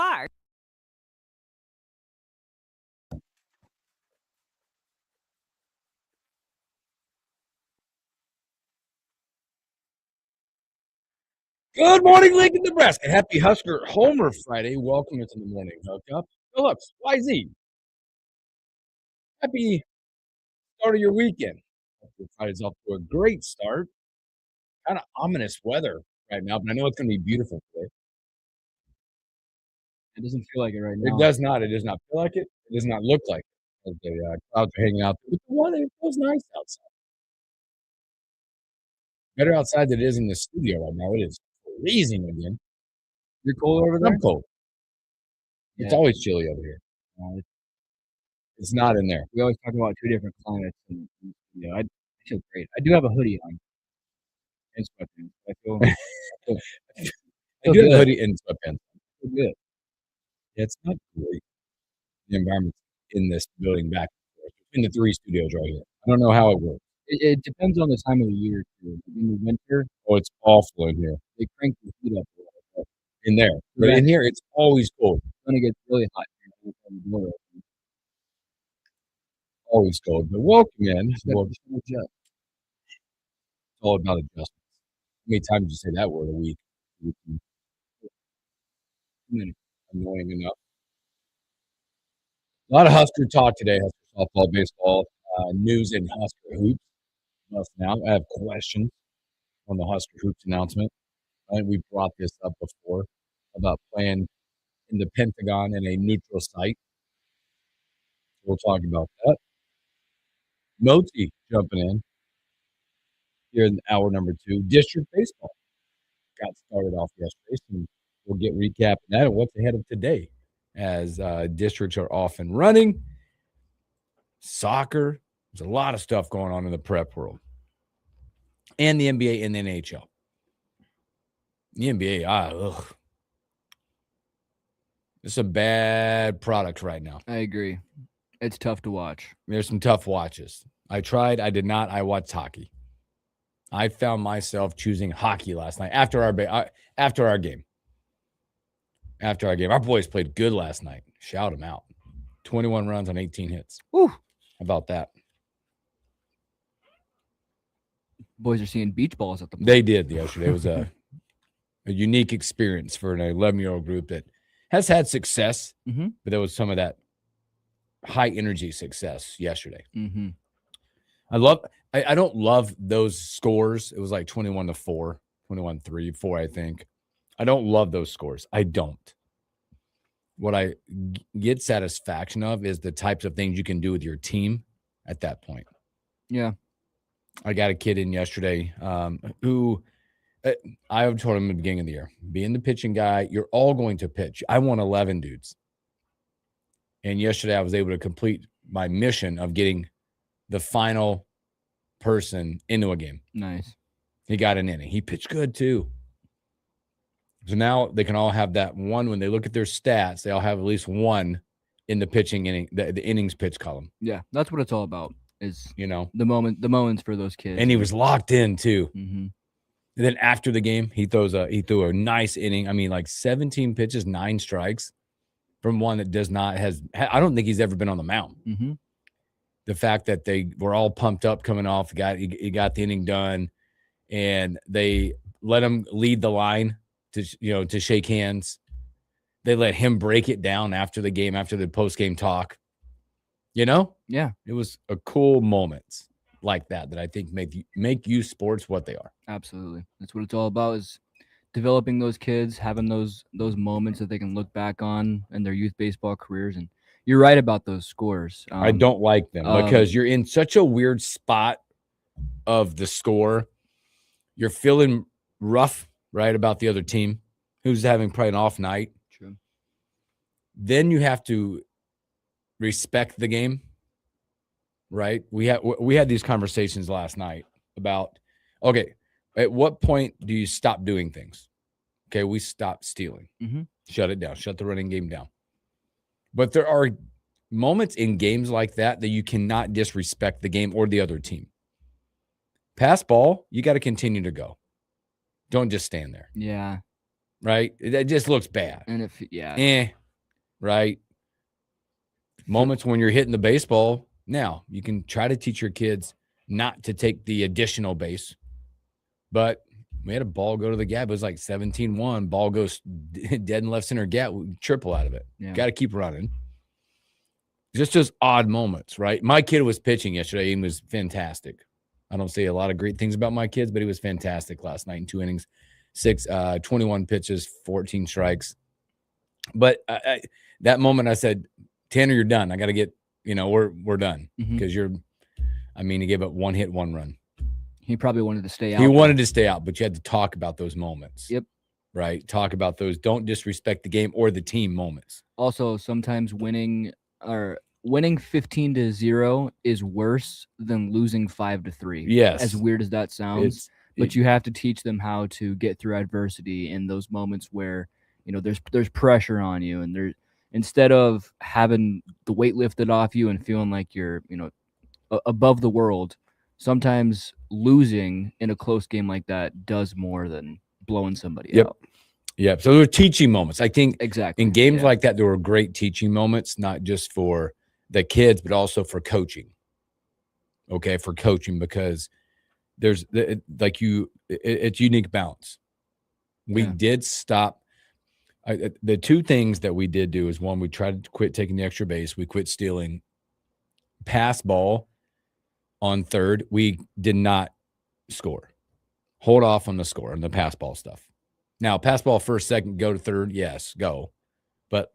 are. Good morning, Lincoln, Nebraska. Happy Husker Homer Friday. Welcome to the Morning Hookup. Phillips, YZ. Happy start of your weekend. Friday's off to a great start. Kind of ominous weather right now, but I know it's going to be beautiful today. It doesn't feel like it right It now. does not. It does not feel like it. It does not look like it. As the clouds are hanging out. But the weather feels nice outside. Better outside than it is in the studio right now. It is freezing again. You're cold over there? I'm cold. It's Yeah. always chilly over here. It's not in there. We always talk about two different climates. And I feel great. I do have a hoodie on and sweatpants. I feel I do have a hoodie and sweatpants. feel good. It's not great. The environment in this building back between the three studios right here. I don't know how it works. It depends on the time of the year, too. In the winter, Oh, it's awful in here. they crank the heat up a little bit. In there. But in here, it's always cold. It's going to get really hot. Always cold. But welcome in. Well, It's it's all about adjustments. How many times do you say that word a week? Annoying enough. A lot of Husker talk today. Husker softball, baseball, news and Husker hoops. Now, I have questions on the Husker hoops announcement. I think we brought this up before about playing in the Pentagon in a neutral site. We'll talk about that. Moti jumping in here in hour number 2. District baseball got started off yesterday, so we'll get recapping that and what's ahead of today as districts are off and running. Soccer, there's a lot of stuff going on in the prep world. And the NBA and the NHL. The NBA, it's a bad product right now. I agree. It's tough to watch. There's some tough watches. I tried. I did not. I watched hockey. I found myself choosing hockey last night after our game. Our boys played good last night. Shout them out. 21 runs on 18 hits. Woo. How about that? Boys are seeing beach balls at the moment. They did yesterday. It was a unique experience for an 11-year-old group that has had success, but there was some of that high energy success yesterday. Mm-hmm. I don't love those scores. It was like 21-4, 21-3, 4, I think. I don't love those scores. I don't. What I get satisfaction of is the types of things you can do with your team at that point. Yeah. I got a kid in yesterday who I told him at the beginning of the year, being the pitching guy, you're all going to pitch. I want 11 dudes. And yesterday I was able to complete my mission of getting the final person into a game. Nice. He got an inning. He pitched good too. So now they can all have that one. When they look at their stats, they all have at least one in the pitching inning, the innings pitch column. Yeah, that's what it's all about. Is the moments for those kids. And he was locked in too. Mm-hmm. And then after the game, he threw a nice inning. I mean, like 17 pitches, 9 strikes from one that I don't think he's ever been on the mound. Mm-hmm. The fact that they were all pumped up coming off, he got the inning done, and they let him lead the line to shake hands. They let him break it down after the game, after the post-game talk. Yeah. It was a cool moment like that I think make youth sports what they are. Absolutely. That's what it's all about, is developing those kids, having those moments that they can look back on in their youth baseball careers. And you're right about those scores. I don't like them because you're in such a weird spot of the score. You're feeling rough, right, about the other team who's having probably an off night. True. Then you have to respect the game, right? We had these conversations last night about, okay, at what point do you stop doing things? Okay, we stop stealing. Mm-hmm. Shut it down. Shut the running game down. But there are moments in games like that you cannot disrespect the game or the other team. Pass ball, you got to continue to go. Don't just stand there. Yeah. right? That just looks bad. And if Right? Moments when you're hitting the baseball. Now, you can try to teach your kids not to take the additional base, but we had a ball go to the gap. It was like 17-1. Ball goes dead in left center gap. Triple out of it. Yeah. Got to keep running. Just odd moments, right? My kid was pitching yesterday and was fantastic. I don't say a lot of great things about my kids, but he was fantastic last night in 2 innings, 21 pitches, 14 strikes. But that moment I said, Tanner, you're done. I got to get, we're done because he gave up 1 hit, 1 run. He probably wanted to stay out. He wanted to stay out, but you had to talk about those moments. Yep. Right. Talk about those. Don't disrespect the game or the team moments. Also, sometimes winning 15-0 is worse than losing 5-3. Yes. As weird as that sounds, but you have to teach them how to get through adversity in those moments where, there's pressure on you, and instead of having the weight lifted off you and feeling like you're, above the world, sometimes losing in a close game like that does more than blowing somebody out. Yep. So there were teaching moments. I think exactly in games like that, there were great teaching moments, not just for the kids, but also for coaching. Okay. For coaching, because there's it's unique balance. We did stop. The 2 things that we did do is, one, we tried to quit taking the extra base. We quit stealing pass ball on third. We did not score. Hold off on the score and the pass ball stuff. Now, pass ball first, second, go to third. Yes, go. But,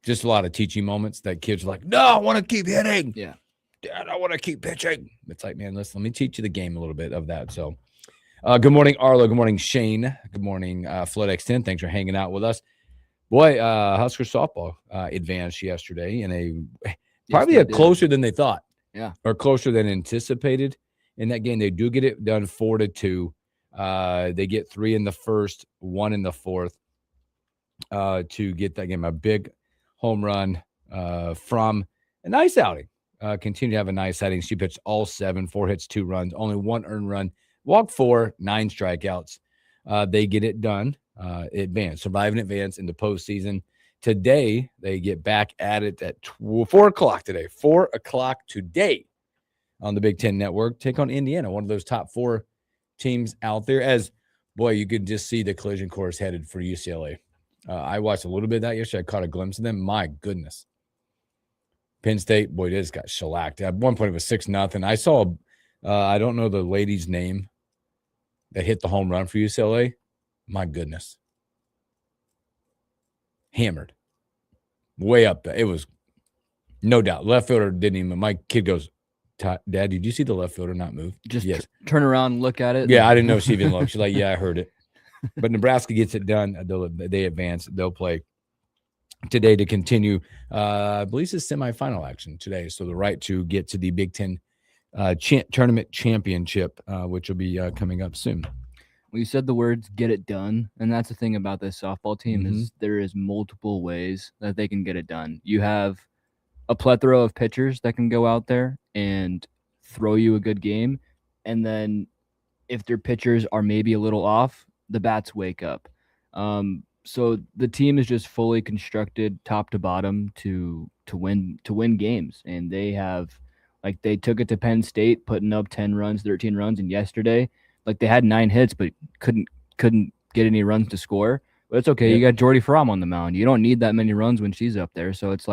just a lot of teaching moments that kids are like, no, I want to keep hitting. Yeah. Dad, I want to keep pitching. It's like, man, listen, let me teach you the game a little bit of that. So, good morning, Arlo. Good morning, Shane. Good morning, FloodX10. Thanks for hanging out with us. Boy, Husker softball advanced yesterday in probably closer than they thought. Yeah. Or closer than anticipated in that game. They do get it done 4-2. They get 3 in the first, 1 in the fourth to get that game. A big home run from a nice outing. Continue to have a nice outing. She pitched all 7, 4 hits, 2 runs, only 1 earned run, walked 4, 9 strikeouts. They get it done. Survive and advance into postseason. Today, they get back at it at 4 o'clock today. 4 o'clock today on the Big Ten Network. Take on Indiana, one of those top 4 teams out there. You could just see the collision course headed for UCLA. I watched a little bit of that yesterday. I caught a glimpse of them. My goodness. Penn State, they just got shellacked. At one point, it was 6-0. I saw, I don't know the lady's name that hit the home run for UCLA. My goodness. Hammered. Way up there. It was no doubt. Left fielder didn't even. My kid goes, Dad, did you see the left fielder not move? Just turn around and look at it. Yeah, I didn't know she even looked. She's like, yeah, I heard it. But Nebraska gets it done. They advance. They'll play today to continue. I believe it's semifinal action today. So the right to get to the Big Ten tournament championship, which will be coming up soon. Well, you said the words "get it done," and that's the thing about this softball team is there is multiple ways that they can get it done. You have a plethora of pitchers that can go out there and throw you a good game, and then if their pitchers are maybe a little off, the bats wake up. So the team is just fully constructed top to bottom to win games, and they have they took it to Penn State, putting up 10 runs, 13 runs, and yesterday. They had 9 hits, but couldn't get any runs to score. But it's okay. Yep. You got Jordy Fromm on the mound. You don't need that many runs when she's up there. So it's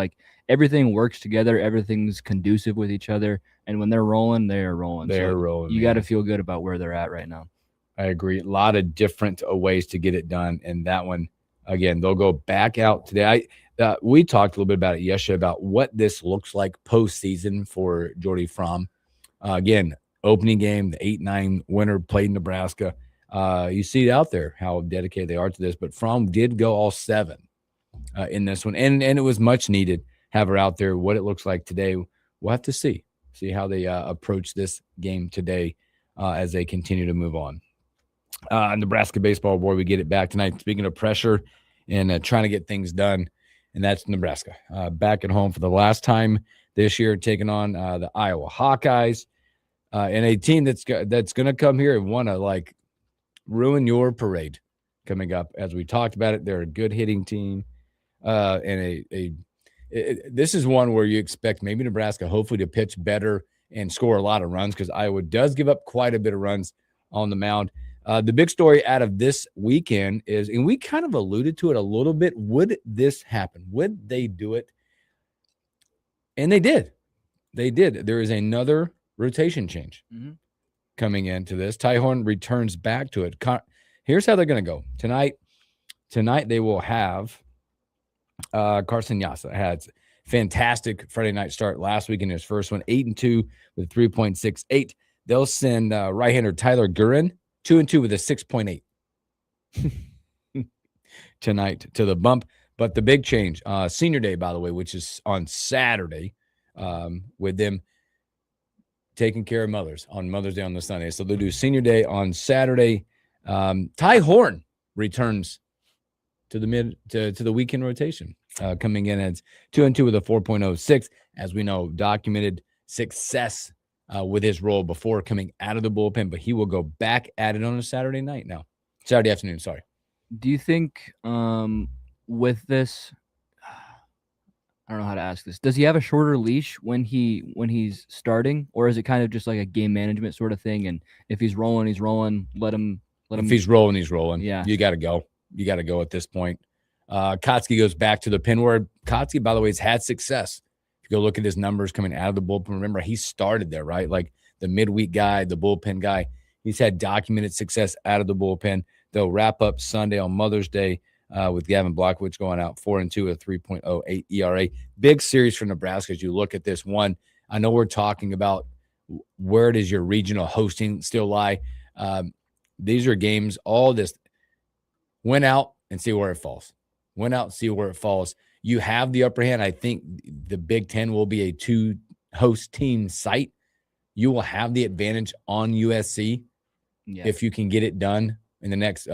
everything works together. Everything's conducive with each other. And when they're rolling, they are rolling. They're rolling. You got to feel good about where they're at right now. I agree. A lot of different ways to get it done. And that one, again, they'll go back out today. We talked a little bit about it yesterday about what this looks like postseason for Jordy Fromm. Again, opening game, the 8-9 winner played in Nebraska. You see it out there how dedicated they are to this. But Fromm did go all 7 in this one, and it was much needed. Have her out there. What it looks like today, we'll have to see how they approach this game today as they continue to move on. Nebraska baseball, boy, we get it back tonight. Speaking of pressure and trying to get things done, and that's Nebraska back at home for the last time this year, taking on the Iowa Hawkeyes. and a team that's going to come here and want to like ruin your parade coming up. As we talked about it, they're a good hitting team, and this is one where you expect maybe Nebraska hopefully to pitch better and score a lot of runs because Iowa does give up quite a bit of runs on the mound. The big story out of this weekend is, and we kind of alluded to it a little bit, would this happen? Would they do it? And they did. They did. There is another rotation change coming into this. Ty Horn returns back to it. Here's how they're going to go. Tonight they will have Carson Yasa. Had fantastic Friday night start last week in his first one, 8-2 with 3.68. They'll send right-hander Tyler Gurin 2-2 with a 6.8 tonight to the bump. But the big change, senior day, by the way, which is on Saturday, with them taking care of mothers on Mother's Day on the Sunday. So they'll do senior day on Saturday. Ty Horn returns to the weekend rotation, coming in as 2-2 with a 4.06. As we know, documented success with his role before coming out of the bullpen, but he will go back at it on a Saturday afternoon. Sorry. Do you think with this, I don't know how to ask this. Does he have a shorter leash when he's starting, or is it kind of just like a game management sort of thing? And if he's rolling, he's rolling. Let him. If he's rolling, he's rolling. Yeah, you got to go. You got to go at this point. Kotsky goes back to the pen where Kotsky, by the way, has had success. If you go look at his numbers coming out of the bullpen, remember he started there, right? Like the midweek guy, the bullpen guy. He's had documented success out of the bullpen. They'll wrap up Sunday on Mother's Day with Gavin Blachowicz going out 4-2 with a 3.08 ERA. Big series for Nebraska as you look at this one. I know we're talking about where does your regional hosting still lie. These are games, all this. Win out and see where it falls. Win out, see where it falls. You have the upper hand. I think the Big Ten will be a two-host team site. You will have the advantage on USC if you can get it done in the next,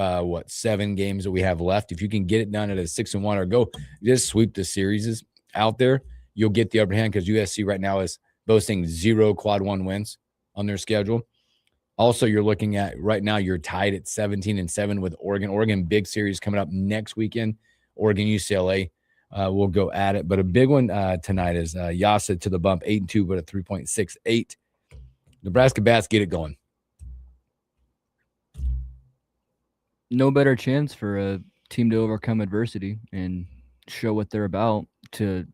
7 games that we have left. If you can get it done at a 6-1 or go, just sweep the series out there, you'll get the upper hand because USC right now is boasting 0 quad 1 wins on their schedule. Also, you're looking at right now, you're tied at 17-7 with Oregon. Oregon, big series coming up next weekend. Oregon, UCLA will go at it. But a big one tonight is Yasa to the bump, 8-2, but a 3.68. Nebraska Bats get it going. No better chance for a team to overcome adversity and show what they're about, to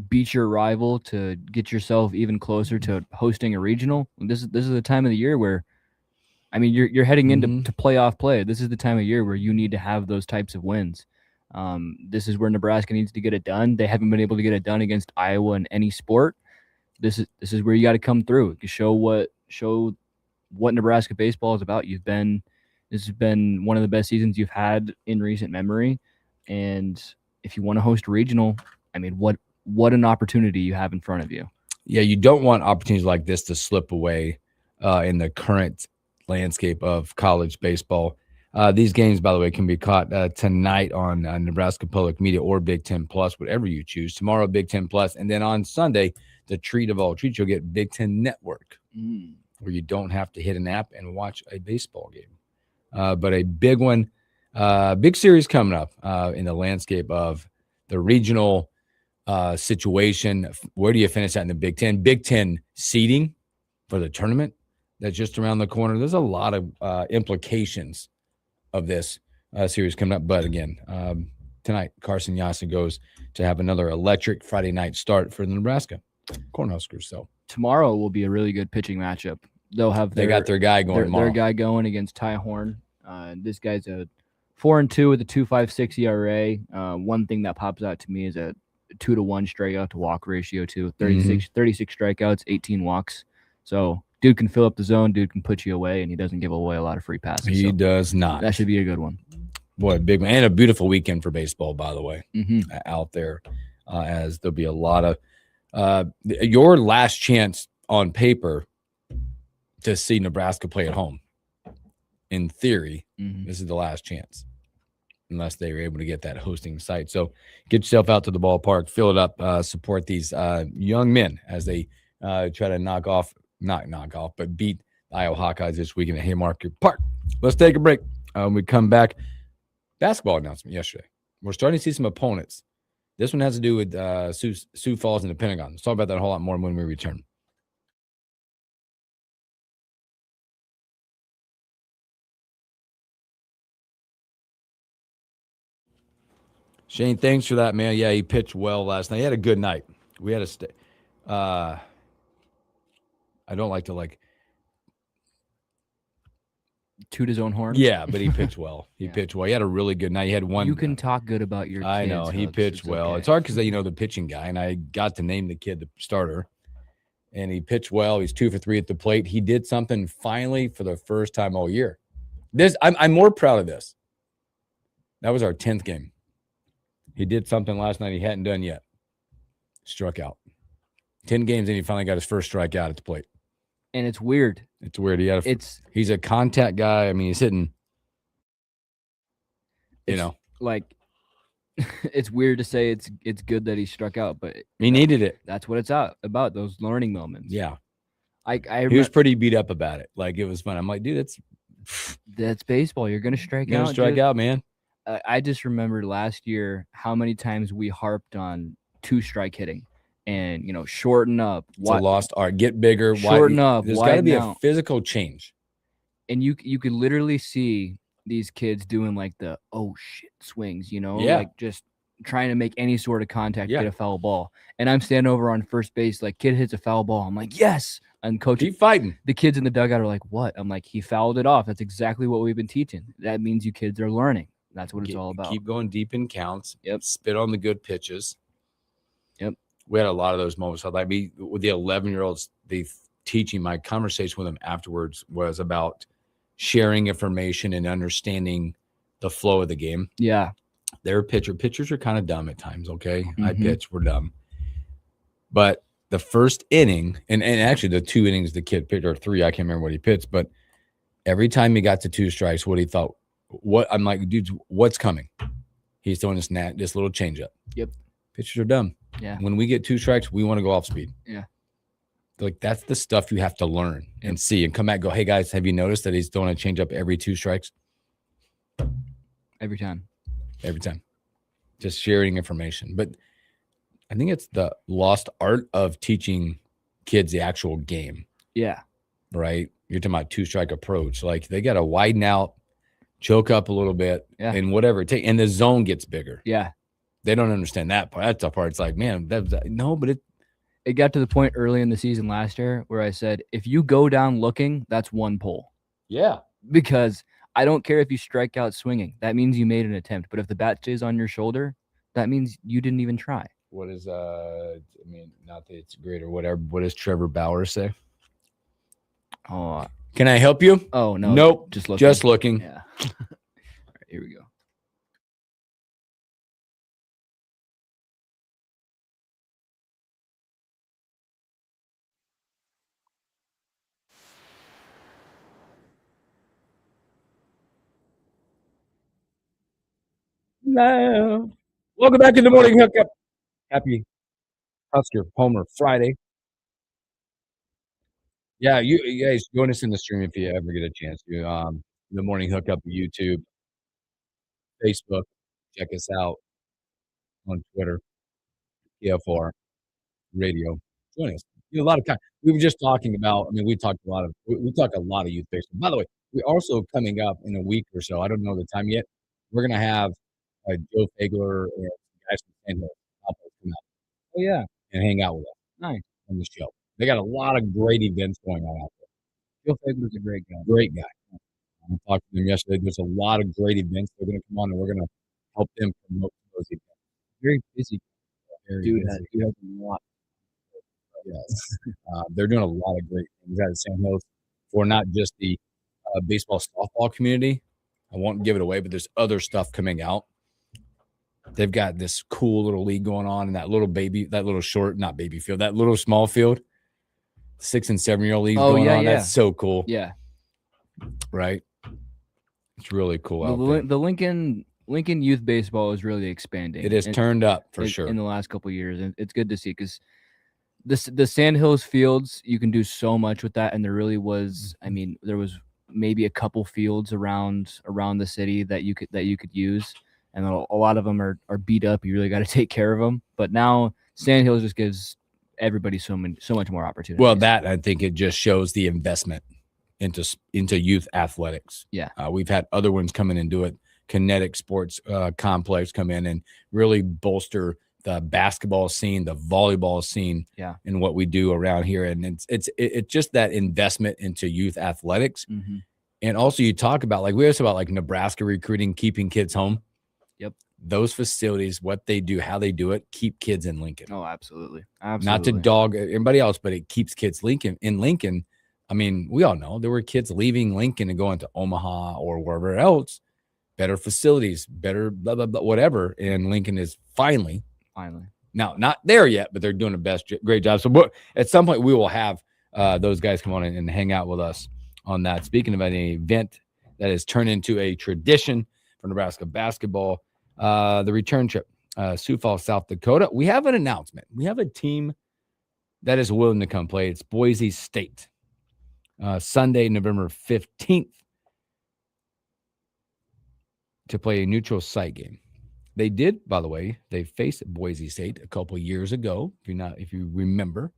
beat your rival, to get yourself even closer to hosting a regional. This is the time of the year where, I mean, you're heading into playoff play. This is the time of year where you need to have those types of wins. This is where Nebraska needs to get it done. They haven't been able to get it done against Iowa in any sport. This is where you got to come through. Show what Nebraska baseball is about. This has been one of the best seasons you've had in recent memory. And if you want to host a regional, I mean, what an opportunity you have in front of you. Yeah, you don't want opportunities like this to slip away in the current landscape of college baseball. These games, by the way, can be caught tonight on Nebraska Public Media or Big Ten Plus, whatever you choose. Tomorrow, Big Ten Plus, and then on Sunday, the treat of all treats, you'll get Big Ten Network, where you don't have to hit an app and watch a baseball game. But a big one, big series coming up in the landscape of the regional situation. Where do you finish at in the Big Ten? Big Ten seeding for the tournament that's just around the corner. There's a lot of implications of this series coming up. But again, tonight, Carson Yasa goes to have another electric Friday night start for the Nebraska Cornhuskers. So tomorrow will be a really good pitching matchup. They got their guy going tomorrow. Their guy going against Ty Horn. This guy's a 4-2 with a 2.56 ERA. One thing that pops out to me is a 2-to-1 strikeout to walk ratio too. 36 strikeouts, 18 walks. So dude can fill up the zone. Dude can put you away, and he doesn't give away a lot of free passes. He does not. That should be a good one. Boy, a big one. And a beautiful weekend for baseball, by the way, out there, as there'll be a lot of your last chance on paper to see Nebraska play at home. In theory, this is the last chance, unless they are able to get that hosting site. So get yourself out to the ballpark, fill it up, support these young men as they try to knock off knock off, but beat the Iowa Hawkeyes this weekend at Haymarket Park. Let's take a break. We come back. Basketball announcement yesterday. We're starting to see some opponents. This one has to do with Sioux Falls and the Pentagon. Let's talk about that a whole lot more when we return. Shane, thanks for that, man. Yeah, he pitched well last night. He had a good night. We had a stay. I don't like to toot his own horn. Yeah, but he pitched well. He pitched well. He had a really good night. He had one. You can talk good about your kids. I know. He pitched well. Okay. It's hard because the pitching guy, and I got to name the kid the starter, and he pitched well. He's 2 for 3 at the plate. He did something finally for the first time all year. I'm more proud of this. That was our 10th game. He did something last night he hadn't done yet. Struck out. 10 games, and he finally got his first strikeout at the plate. And it's weird. It's weird. He's a contact guy. I mean, he's hitting. Like it's weird to say it's good that he struck out, but he needed it. That's what it's about. Those learning moments. Yeah. He was pretty beat up about it. Like, it was fun. I'm like, dude, that's baseball. You're gonna strike out. Strike out, man. I just remembered last year how many times we harped on 2-strike hitting. And, shorten up. It's a lost art. Get bigger. Shorten up. There's got to be a physical change. And you could literally see these kids doing like the oh shit swings, like just trying to make any sort of contact, get a foul ball. And I'm standing over on first base, like kid hits a foul ball. I'm like, yes. And coach, keep fighting. The kids in the dugout are like, what? I'm like, he fouled it off. That's exactly what we've been teaching. That means you kids are learning. That's what it's all about. Keep going deep in counts. Yep. Spit on the good pitches. Yep. We had a lot of those moments. With the 11-year-olds, my conversation with them afterwards was about sharing information and understanding the flow of the game. Yeah. They're pitchers are kind of dumb at times, okay? Mm-hmm. I pitch, we're dumb. But the first inning, and actually the 2 innings the kid pitched, or 3, I can't remember what he pitched, but every time he got to 2 strikes, what he thought, I'm like, dude, what's coming? He's throwing this little changeup. Yep. Pitchers are dumb. Yeah. When we get 2 strikes, we want to go off speed. Yeah. Like, that's the stuff you have to learn and see and come back and go, hey, guys, have you noticed that he's throwing a changeup every 2 strikes? Every time. Just sharing information. But I think it's the lost art of teaching kids the actual game. Yeah. Right? You're talking about 2-strike approach. Like, they got to widen out, choke up a little bit, and whatever it takes. And the zone gets bigger. Yeah. They don't understand that part. That's the part. It's like, man, but it got to the point early in the season last year where I said, if you go down looking, that's 1 pull. Yeah. Because I don't care if you strike out swinging. That means you made an attempt. But if the bat stays on your shoulder, that means you didn't even try. What is, not that it's great or whatever. What does Trevor Bauer say? Oh, can I help you? Oh, no. Nope. Just looking. Yeah. All right, here we go. No. Welcome back to the Morning Hookup. Happy Husker Homer Friday. Yeah, you guys join us in the stream if you ever get a chance to. The Morning Hookup, YouTube, Facebook. Check us out on Twitter, PFR Radio. Join us. A lot of time. We were just talking about. We talked a lot of youth baseball. By the way, we're also coming up in a week or so. I don't know the time yet. We're gonna have Joe Fagler and guys from San Jose come out. Oh yeah, and hang out with us. Nice on the show. They got a lot of great events going on out there. Joe Fagler's a great guy. Great guy. I talked to them yesterday. There's a lot of great events they're going to come on, and we're going to help them promote those events. Very busy. Dude has a lot. Yes. They're doing a lot of great things out of San Jose for not just the baseball softball community. I won't give it away, but there's other stuff coming out. They've got this cool little league going on in that little small field, 6 and 7-year-old league going on. Yeah. That's so cool. Yeah. Right. It's really cool. The Lincoln youth baseball is really expanding. It has turned up for sure in the last couple of years. And it's good to see because the Sandhills fields, you can do so much with that, and there really was. I mean, there was maybe a couple fields around the city that you could use, and a lot of them are beat up. You really got to take care of them. But now Sandhills just gives everybody so much more opportunities. Well, that I think it just shows the investment into youth athletics. Yeah, we've had other ones come in and do it. Kinetic Sports Complex come in and really bolster the basketball scene, the volleyball scene, and what we do around here. And it's just that investment into youth athletics. Mm-hmm. And also you talk about, like, we always talk about, like, Nebraska recruiting, keeping kids home. Yep. Those facilities, what they do, how they do it, keep kids in Lincoln. Oh, absolutely. Not to dog everybody else, but it keeps kids in Lincoln. I mean, we all know there were kids leaving Lincoln and going to Omaha or wherever else. Better facilities, better blah, blah, blah, whatever. And Lincoln is finally. Now, not there yet, but they're doing a great job. So at some point we will have those guys come on and hang out with us on that. Speaking of an event that has turned into a tradition for Nebraska basketball, the return trip, Sioux Falls, South Dakota. We have an announcement. We have a team that is willing to come play. It's Boise State. Sunday, November 15th, to play a neutral site game. They did, by the way, they faced Boise State a couple years ago, if you remember,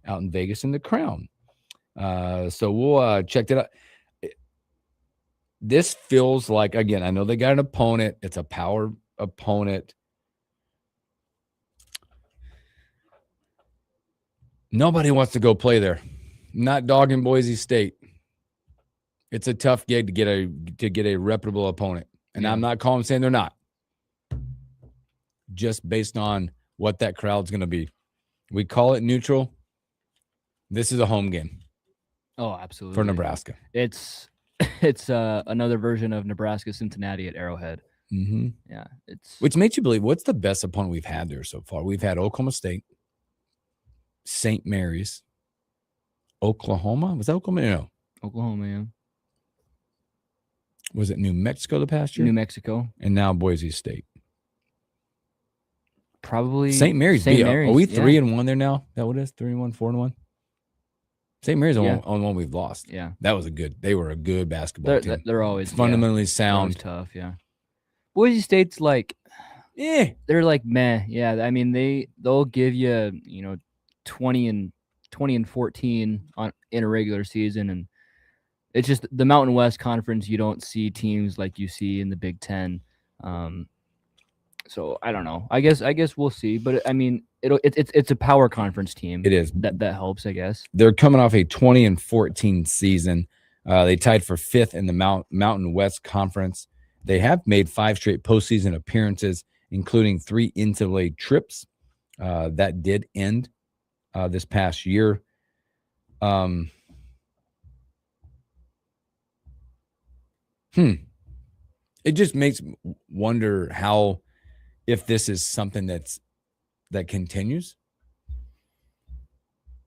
out in Vegas in the Crown. So we'll check that out. This feels like, again, I know they got an opponent. It's a power opponent. Nobody wants to go play there. Not dogging Boise State. It's a tough gig to get a reputable opponent. And I'm not saying they're not. Just based on what that crowd's going to be. We call it neutral. This is a home game. Oh, absolutely. For Nebraska. It's another version of Nebraska Cincinnati at Arrowhead. Mm-hmm. Yeah. Which makes you believe, what's the best opponent we've had there so far? We've had Oklahoma State, St. Mary's, Oklahoma. Was that Oklahoma? No. Oklahoma, yeah. Was it New Mexico the past year? New Mexico. And now Boise State. Probably St. Mary's. Are we 3-1 there now? That what it is? 3-1, 4-1? St. Mary's on one we've lost. Yeah. They were a good basketball team. They're always fundamentally sound. Tough, yeah. Boise State's like, they're like meh. Yeah. I mean, they'll give you, 20 and 14 in a regular season, and it's just the Mountain West Conference. You don't see teams like you see in the Big Ten. So I don't know. I guess we'll see. But I mean, it's a power conference team. It is. That helps, I guess. They're coming off a 20-14 season. They tied for 5th in the Mountain West Conference. They have made 5 straight postseason appearances, including 3 NCAA trips. That did end this past year. It just makes me wonder if this is something that continues.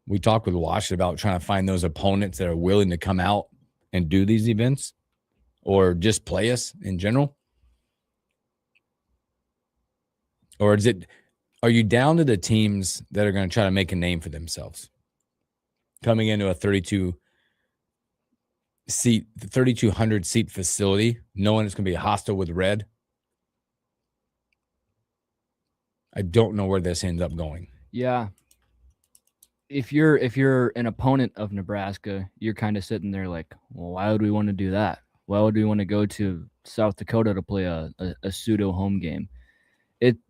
We talked with Wash about trying to find those opponents that are willing to come out and do these events or just play us in general. Or are you down to the teams that are going to try to make a name for themselves? Coming into a 3,200 seat facility, knowing it's going to be hostile with red. I don't know where this ends up going. Yeah. If you're an opponent of Nebraska, you're kind of sitting there like, well, why would we want to do that? Why would we want to go to South Dakota to play a pseudo home game? It's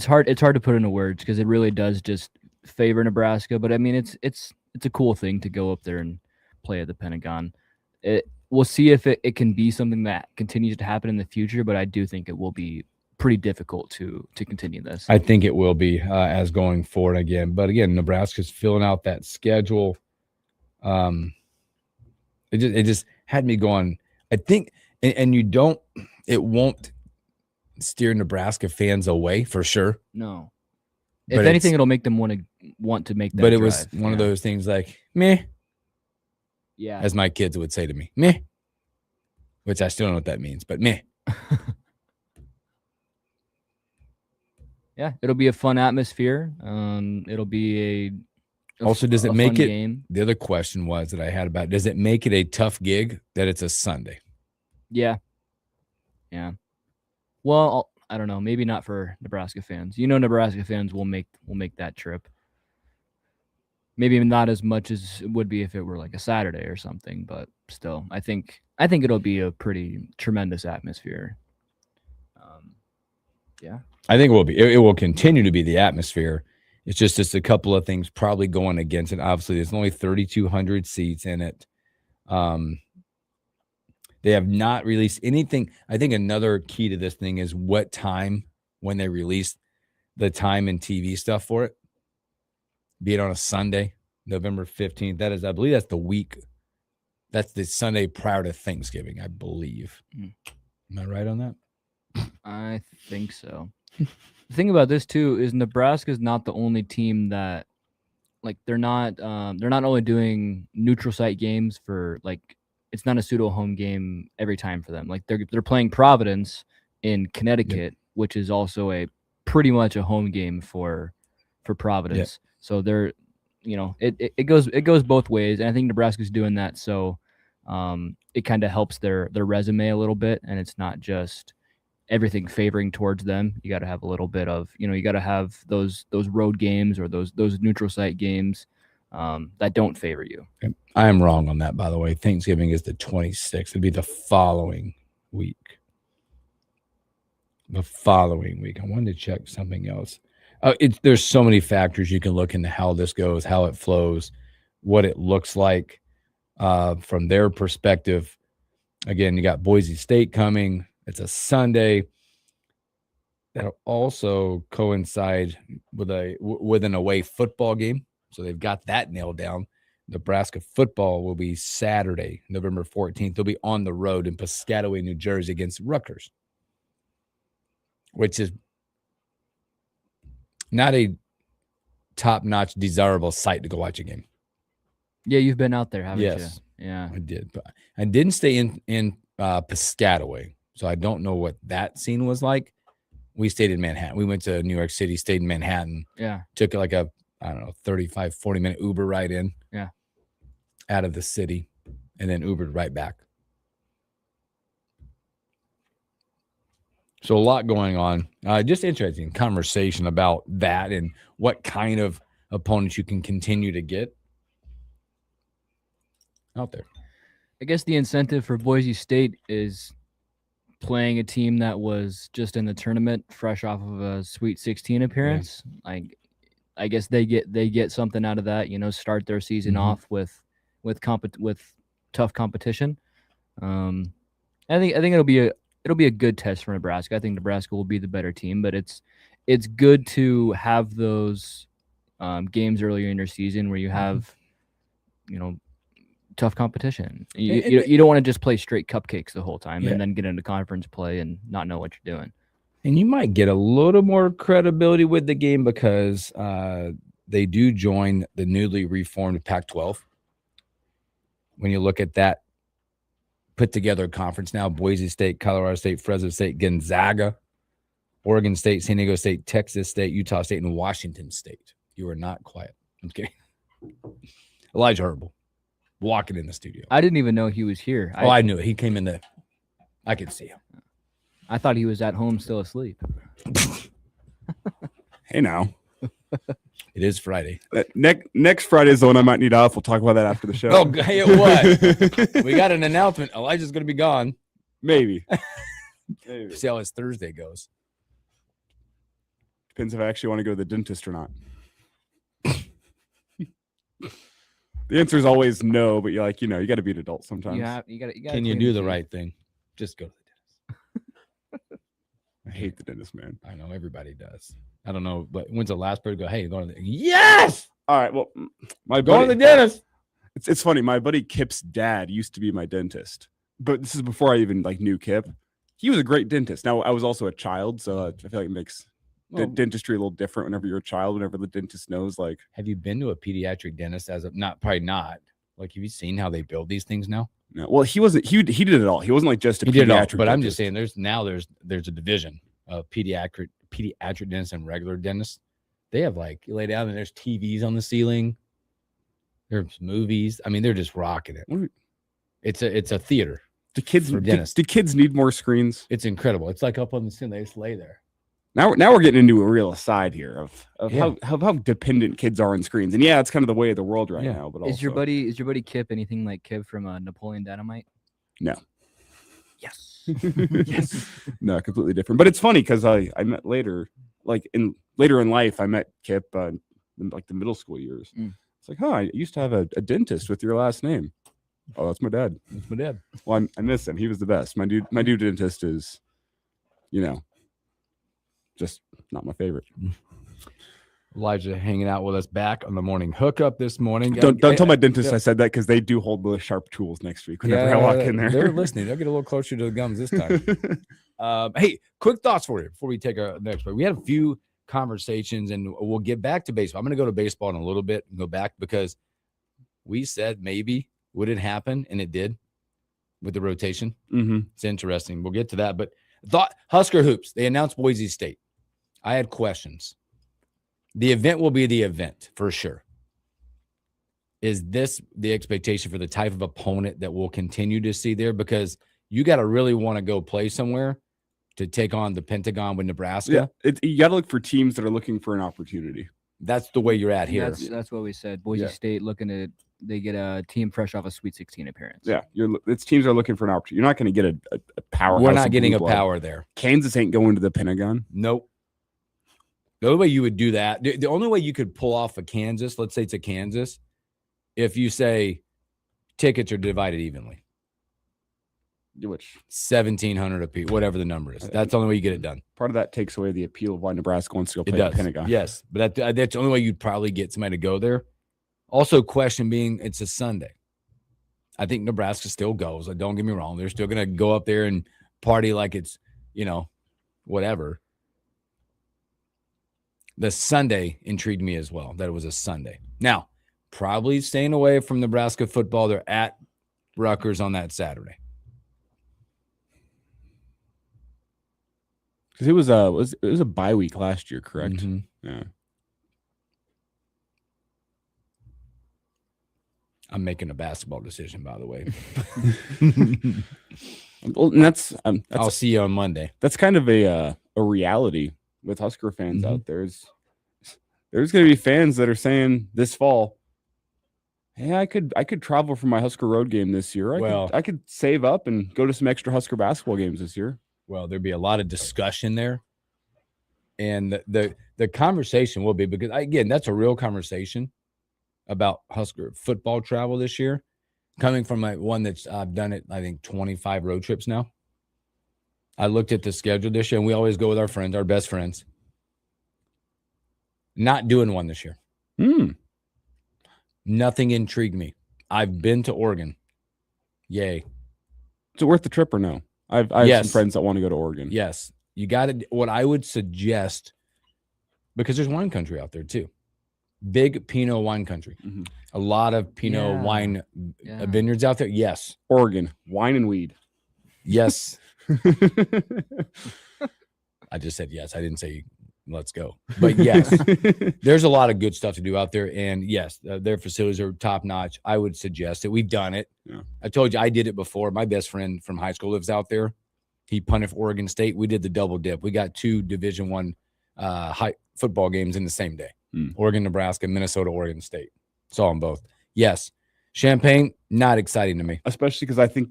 hard to put into words because it really does just favor Nebraska. But I mean, it's a cool thing to go up there and play at the Pentagon. We'll see if it can be something that continues to happen in the future, but I do think it will be pretty difficult to continue this. I think it will be as going forward again. But again, Nebraska's filling out that schedule. It just had me going. I think, and it won't steer Nebraska fans away for sure. No. If anything, it'll make them want to make that. But it was one of those things like, meh. Yeah. As my kids would say to me, meh. Which I still don't know what that means, but meh. Yeah, it'll be a fun atmosphere. It'll be Also, does it a make fun it? game. The other question was that I had about, does it make it a tough gig that it's a Sunday? Yeah. Yeah. Well, I don't know. Maybe not for Nebraska fans. Nebraska fans will make that trip. Maybe not as much as it would be if it were like a Saturday or something, but still, I think it'll be a pretty tremendous atmosphere. Yeah. I think it will be. It will continue to be the atmosphere. It's just a couple of things probably going against it. Obviously, there's only 3,200 seats in it. They have not released anything. I think another key to this thing is what time when they release the time and TV stuff for it. Be it on a Sunday, November 15th. That is, I believe that's the week. That's the Sunday prior to Thanksgiving, I believe. Am I right on that? I think so. The thing about this too is Nebraska is not the only team that, like, they're not only doing neutral site games for, like, it's not a pseudo home game every time for them. Like, they're playing Providence in Connecticut, which is also a pretty much a home game for Providence. So they're, it goes both ways, and I think Nebraska's doing that. So it kind of helps their resume a little bit, and it's not just everything favoring towards them. You got to have a little bit of, you got to have those road games or those neutral site games that don't favor you. I am wrong on that, by the way. Thanksgiving is the 26th. It'd be the following week. I wanted to check something else. There's so many factors you can look into how this goes, how it flows, what it looks like from their perspective. Again, you got Boise State coming. It's a Sunday. That'll also coincide with an away football game. So they've got that nailed down. Nebraska football will be Saturday, November 14th. They'll be on the road in Piscataway, New Jersey against Rutgers, which is not a top-notch, desirable site to go watch a game. Yeah, you've been out there, haven't you? Yes. Yeah. I did. But I didn't stay in Piscataway, so I don't know what that scene was like. We stayed in Manhattan. We went to New York City, stayed in Manhattan. Yeah. Took like a, 35, 40-minute Uber ride in. Yeah. Out of the city, and then Ubered right back. So a lot going on. Just interesting conversation about that and what kind of opponents you can continue to get out there. I guess the incentive for Boise State is playing a team that was just in the tournament, fresh off of a Sweet 16 appearance. Yeah. I guess they get something out of that. Start their season off with tough competition. I think it'll be a good test for Nebraska. I think Nebraska will be the better team, but it's good to have those games earlier in your season where you have tough competition. You don't want to just play straight cupcakes the whole time and then get into conference play and not know what you're doing. And you might get a little more credibility with the game because they do join the newly reformed Pac-12. When you look at that put together conference now, Boise State, Colorado State, Fresno State, Gonzaga, Oregon State, San Diego State, Texas State, Utah State, and Washington State. You are not quiet. Okay. Elijah Herbal walking in the studio. I didn't even know he was here. I knew it. He came in I could see him. I thought he was at home still asleep. Hey, now. It is Friday. Next Friday is the one I might need off. We'll talk about that after the show. Oh, hey, what? We got an announcement. Elijah's going to be gone. Maybe. See how his Thursday goes. Depends if I actually want to go to the dentist or not. The answer is always no, but you got to be an adult sometimes. You got. Can you do the right thing? Just go to the dentist. I hate the dentist, man. I know everybody does. I don't know, but when's the last person go? Hey, you're going to the yes. All right. Well, going to the dentist. It's funny. My buddy Kip's dad used to be my dentist, but this is before I even knew Kip. He was a great dentist. Now I was also a child, so I feel like it makes dentistry a little different whenever you're a child. Whenever the dentist knows, have you been to a pediatric dentist probably not? Have you seen how they build these things now? No. Well, he wasn't. He did it all. He wasn't just a pediatric. But dentist. I'm just saying, there's a division of pediatric pediatric dentists and regular dentists, they have like you lay down and there's TVs on the ceiling. There's movies. I mean, they're just rocking it. It's a theater. The kids for dentists. Do kids need more screens? It's incredible. It's like up on the ceiling. They just lay there. Now we're getting into a real aside here of how dependent kids are on screens. And yeah, it's kind of the way of the world right now. But is your buddy Kip anything like Kip from Napoleon Dynamite? No. Yes. Yes. No, completely different. But it's funny because I met later in life, I met Kip in like the middle school years. It's like, I used to have a dentist with your last name. Oh, that's my dad. That's my dad. Well, I miss him. He was the best. My dude dentist is, just not my favorite. Elijah hanging out with us back on the morning hookup this morning. Don't tell my dentist I said that because they do hold the sharp tools next week whenever I walk in there. They're listening. They'll get a little closer to the gums this time. Hey, quick thoughts for you before we take our next break. We had a few conversations and we'll get back to baseball. I'm going to go to baseball in a little bit and go back because we said maybe would it happen, and it did with the rotation. It's interesting. We'll get to that. But Husker Hoops, they announced Boise State. I had questions. The event will be the event for sure. Is this the expectation for the type of opponent that we'll continue to see there? Because you got to really want to go play somewhere to take on the Pentagon with Nebraska. Yeah, you got to look for teams that are looking for an opportunity. That's the way you're at here. That's what we said. Boise State they get a team fresh off a Sweet 16 appearance. Yeah, it's teams are looking for an opportunity. You're not going to get a power. We're not getting a power there. Kansas ain't going to the Pentagon. Nope. The only way you would do that, the only way you could pull off a Kansas, let's say it's a Kansas, if you say tickets are divided evenly. Which 1,700 apiece, whatever the number is. That's the only way you get it done. Part of that takes away the appeal of why Nebraska wants to go play the Pentagon. Yes, but that's the only way you'd probably get somebody to go there. Also, question being, it's a Sunday. I think Nebraska still goes. Don't get me wrong. They're still going to go up there and party like it's, whatever. The Sunday intrigued me as well, that it was a Sunday. Now, probably staying away from Nebraska football. They're at Rutgers on that Saturday. Because it was a bye week last year, correct? Yeah. I'm making a basketball decision, by the way. Well, and that's I'll see you on Monday. That's kind of a reality with Husker fans out there. There's going to be fans that are saying this fall, hey, I could travel for my Husker road game this year. I could save up and go to some extra Husker basketball games this year. Well, there'd be a lot of discussion there. And the conversation will be, because, again, that's a real conversation about Husker football travel this year, coming from one that's I've done it, I think, 25 road trips now. I looked at the schedule this year, and we always go with our friends, our best friends. Not doing one this year. Nothing intrigued me. I've been to Oregon. Yay. Is it worth the trip or no? I have some friends that want to go to Oregon. Yes. You got to, what I would suggest, because there's wine country out there too. Big Pinot wine country. A lot of Pinot wine vineyards out there. Yes. Oregon, wine and weed. Yes. I just said yes. I didn't say let's go. But yes, there's a lot of good stuff to do out there. And yes, their facilities are top notch. I would suggest it. We've done it. Yeah. I told you I did it before. My best friend from high school lives out there. He punted for Oregon State. We did the double dip. We got 2 Division I high football games in the same day. Oregon, Nebraska, Minnesota, Oregon State. Saw them both. Yes. Champaign, not exciting to me. Especially because I think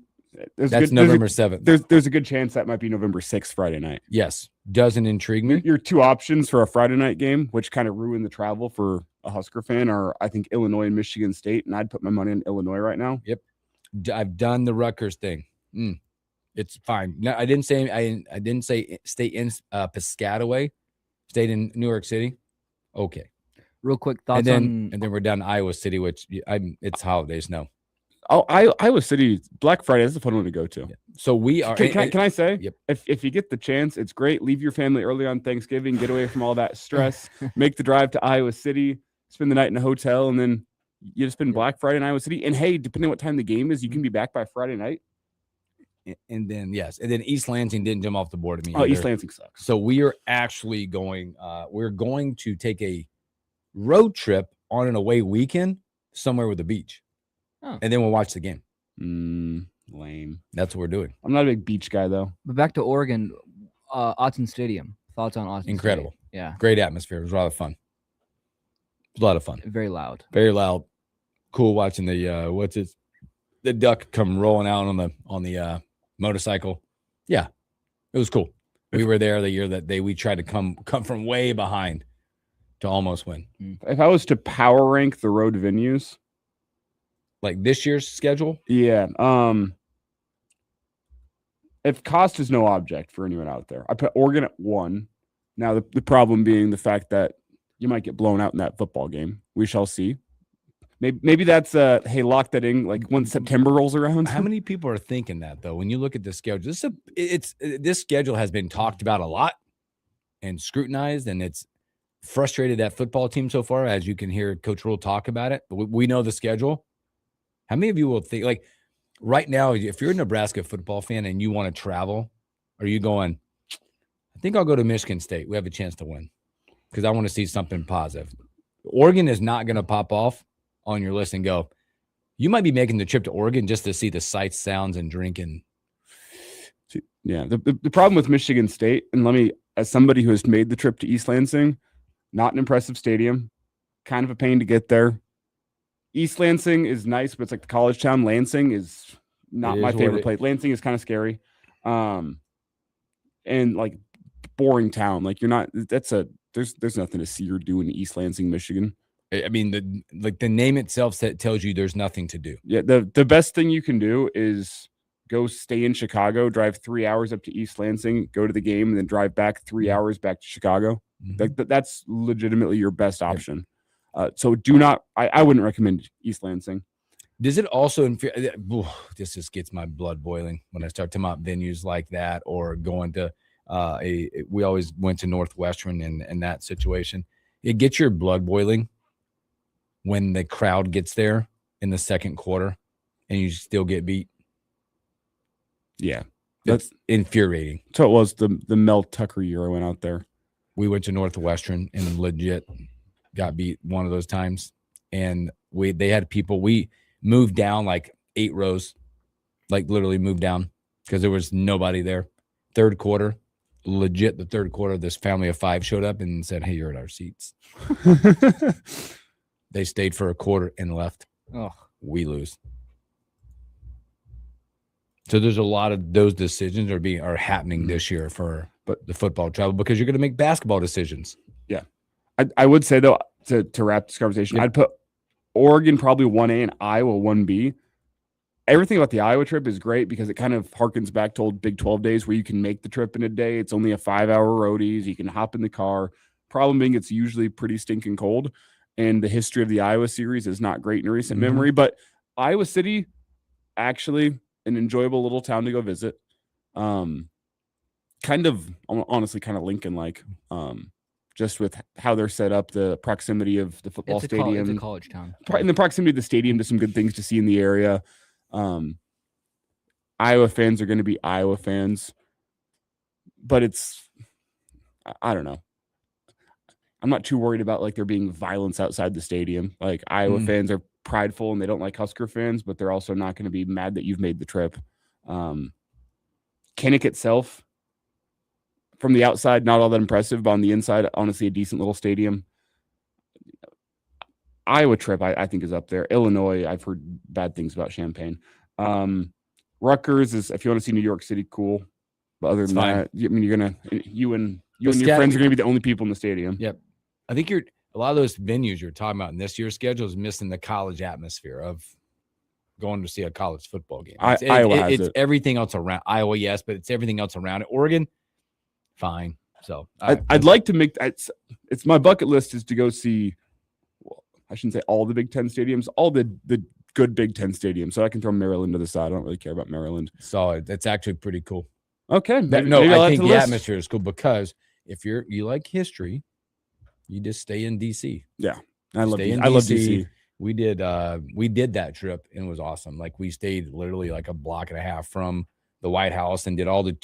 that's November 7th. There's a good chance that might be November 6th, Friday night. Yes. Doesn't intrigue me. Your 2 options for a Friday night game, which kind of ruin the travel for a Husker fan, are, I think, Illinois and Michigan State, and I'd put my money on Illinois right now. Yep. I've done the Rutgers thing. It's fine. No, I didn't say stay in Piscataway, stayed in New York City. Okay. Real quick thoughts and then we're down to Iowa City, which it's holidays. No. Oh, Iowa City, Black Friday is a fun one to go to. Yeah. So we are. Can I say, yep. if you get the chance, it's great. Leave your family early on Thanksgiving, get away from all that stress, make the drive to Iowa City, spend the night in a hotel, and then you just spend Black Friday in Iowa City. And hey, depending on what time the game is, you can be back by Friday night. And then East Lansing didn't jump off the board to me. Oh, either. East Lansing sucks. So we are actually going. We're going to take a road trip on an away weekend somewhere with a beach, and then we'll watch the game. Lame. That's what we're doing. I'm not a big beach guy though. But back to Oregon, Autzen Stadium. Thoughts on Autzen? Incredible. Stadium? Yeah. Great atmosphere. It was a lot of fun. It was a lot of fun. Very loud. Very loud. Cool watching the the duck come rolling out on the motorcycle. Yeah, it was cool. We were there the year that we tried to come from way behind to almost win. If I was to power rank the road venues, like this year's schedule, yeah. If cost is no object for anyone out there, I put Oregon at 1. Now the problem being the fact that you might get blown out in that football game. We shall see. Maybe that's hey, lock that in like when September rolls around. How many people are thinking that though? When you look at the schedule, this schedule has been talked about a lot and scrutinized, and it's frustrated that football team so far. As you can hear Coach Rule talk about it, but we know the schedule. How many of you will think like right now, if you're a Nebraska football fan and you want to travel, are you going, I think I'll go to Michigan State. We have a chance to win because I want to see something positive. Oregon is not going to pop off on your list and go, you might be making the trip to Oregon just to see the sights, sounds, and drinking. Yeah. The problem with Michigan State, and let me, as somebody who has made the trip to East Lansing, not an impressive stadium, kind of a pain to get there. East Lansing is nice, but it's like the college town. Lansing is not my favorite place. Lansing is kind of scary. And like boring town. Like you're not, there's nothing to see or do in East Lansing, Michigan. I mean, the name itself tells you there's nothing to do. Yeah, the best thing you can do is go stay in Chicago, drive 3 hours up to East Lansing, go to the game, and then drive back 3 hours back to Chicago. That's legitimately your best option. So do not. I wouldn't recommend East Lansing. Does it also this just gets my blood boiling when I start talking about venues like that, or going to we always went to Northwestern in that situation. It gets your blood boiling when the crowd gets there in the second quarter and you still get beat. Yeah. That's infuriating. So it was the Mel Tucker year I went out there. We went to Northwestern and legit got beat one of those times. And they had people, we moved down like 8 rows, like literally moved down because there was nobody there. Third quarter, legit the third quarter, this family of 5 showed up and said, hey, you're at our seats. They stayed for a quarter and left. Oh, we lose. So there's a lot of those decisions are happening this year for the football travel because you're going to make basketball decisions. Yeah. I would say, though, to wrap this conversation, I'd put Oregon probably 1A and Iowa 1B. Everything about the Iowa trip is great because it kind of harkens back to old Big 12 days where you can make the trip in a day. It's only a 5-hour roadies. You can hop in the car. Problem being, it's usually pretty stinking cold. And the history of the Iowa series is not great in recent memory. But Iowa City, actually an enjoyable little town to go visit. Kind of, honestly, kind of Lincoln-like. Just with how they're set up, the proximity of the football stadium. It's a college town. In the proximity of the stadium to some good things to see in the area. Iowa fans are going to be Iowa fans. But I don't know. I'm not too worried about like there being violence outside the stadium. Like Iowa fans are prideful and they don't like Husker fans, but they're also not going to be mad that you've made the trip. Kinnick itself, from the outside, not all that impressive, but on the inside, honestly, a decent little stadium. Iowa trip, I think, is up there. Illinois, I've heard bad things about Champaign. Rutgers is, if you want to see New York City, cool. But other than that, I mean, you and your friends are going to be the only people in the stadium. Yep. I think a lot of those venues you're talking about in this year's schedule is missing the college atmosphere of going to see a college football game. Iowa has it's everything else around Iowa, yes, but it's everything else around it. Oregon, fine. So I'd like to make it's my bucket list is to go see. Well, I shouldn't say all the Big Ten stadiums, all the good Big Ten stadiums. So I can throw Maryland to the side. I don't really care about Maryland. So that's actually pretty cool. Okay, I think the atmosphere is cool because if you like history, you just stay in DC. Yeah, I love DC. We did that trip and it was awesome. Like we stayed literally like a block and a half from the White House and did all the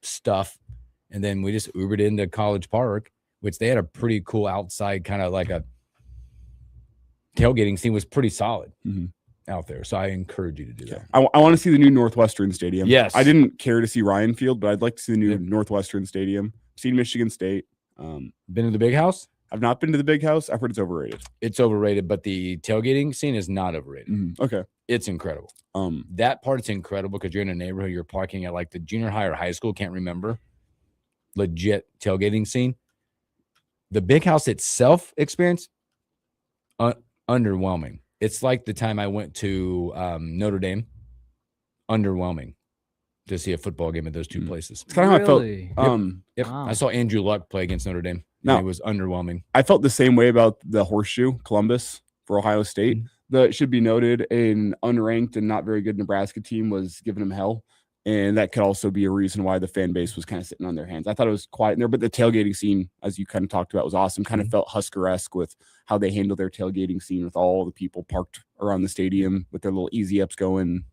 stuff. And then we just Ubered into College Park, which they had a pretty cool outside kind of like a tailgating scene, was pretty solid out there. So I encourage you to do that. I want to see the new Northwestern Stadium. Yes. I didn't care to see Ryan Field, but I'd like to see the new Northwestern Stadium. Seen Michigan State. Been to the Big House? I've not been to the Big House. I've heard it's overrated. It's overrated, but the tailgating scene is not overrated. Okay. It's incredible. That part's incredible because you're in a neighborhood, you're parking at like the junior high or high school, can't remember. Legit tailgating scene. The Big House itself experience, underwhelming. It's like the time I went to Notre Dame. Underwhelming to see a football game at those two places. It's kind of how I felt. Yep. Wow. I saw Andrew Luck play against Notre Dame. It was underwhelming. I felt the same way about the Horseshoe, Columbus, for Ohio State. That should be noted, an unranked and not very good Nebraska team was giving them hell. And that could also be a reason why the fan base was kind of sitting on their hands. I thought it was quiet in there, but the tailgating scene, as you kind of talked about, was awesome. Kind of felt Husker-esque with how they handled their tailgating scene with all the people parked around the stadium with their little easy ups going.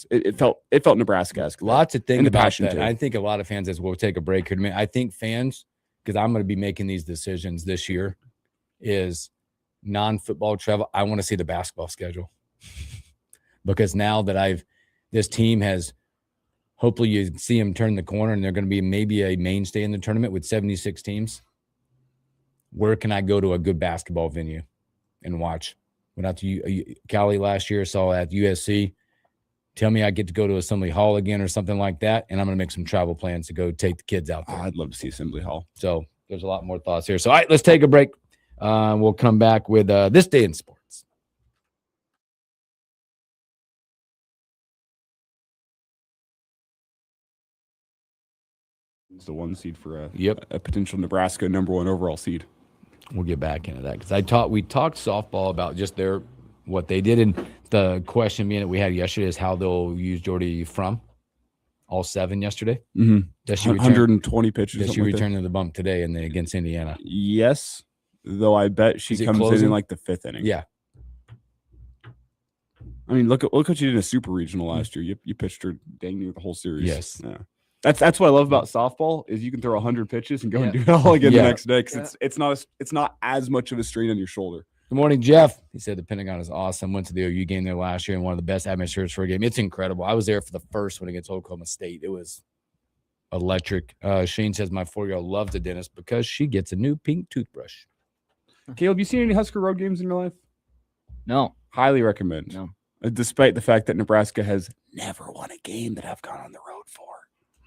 It felt Nebraska-esque. Lots of things about that. Too. I think a lot of fans, as we'll take a break here, I think fans, because I'm going to be making these decisions this year, is non-football travel. I want to see the basketball schedule because now that this team has, hopefully you see them turn the corner and they're going to be maybe a mainstay in the tournament with 76 teams. Where can I go to a good basketball venue and watch? Went out to Cali last year, saw at USC. Tell me I get to go to Assembly Hall again or something like that, and I'm going to make some travel plans to go take the kids out there. I'd love to see Assembly Hall. So there's a lot more thoughts here. So, all right, let's take a break. We'll come back with This Day in Sports. It's the 1 seed for a potential Nebraska #1 overall seed. We'll get back into that because we talked softball about just what they did, and the question being that we had yesterday is how they'll use Jordy Frum, all 7 yesterday. Does she 120 pitches? Does she return to the bump today against Indiana? Yes, though I bet she comes in like the 5th inning. Yeah. I mean, look what she did in a super regional last year. You pitched her dang near the whole series. Yes. Yeah. That's what I love about softball is you can throw 100 pitches and go and do it all again the next day because it's not as much of a strain on your shoulder. Good morning, Jeff. He said the Pentagon is awesome. Went to the OU game there last year and one of the best atmospheres for a game. It's incredible. I was there for the first one against Oklahoma State. It was electric. Shane says my 4-year-old loves the dentist because she gets a new pink toothbrush. Caleb, you seen any Husker road games in your life? No. Highly recommend. No. Despite the fact that Nebraska has never won a game that I've gone on the road for.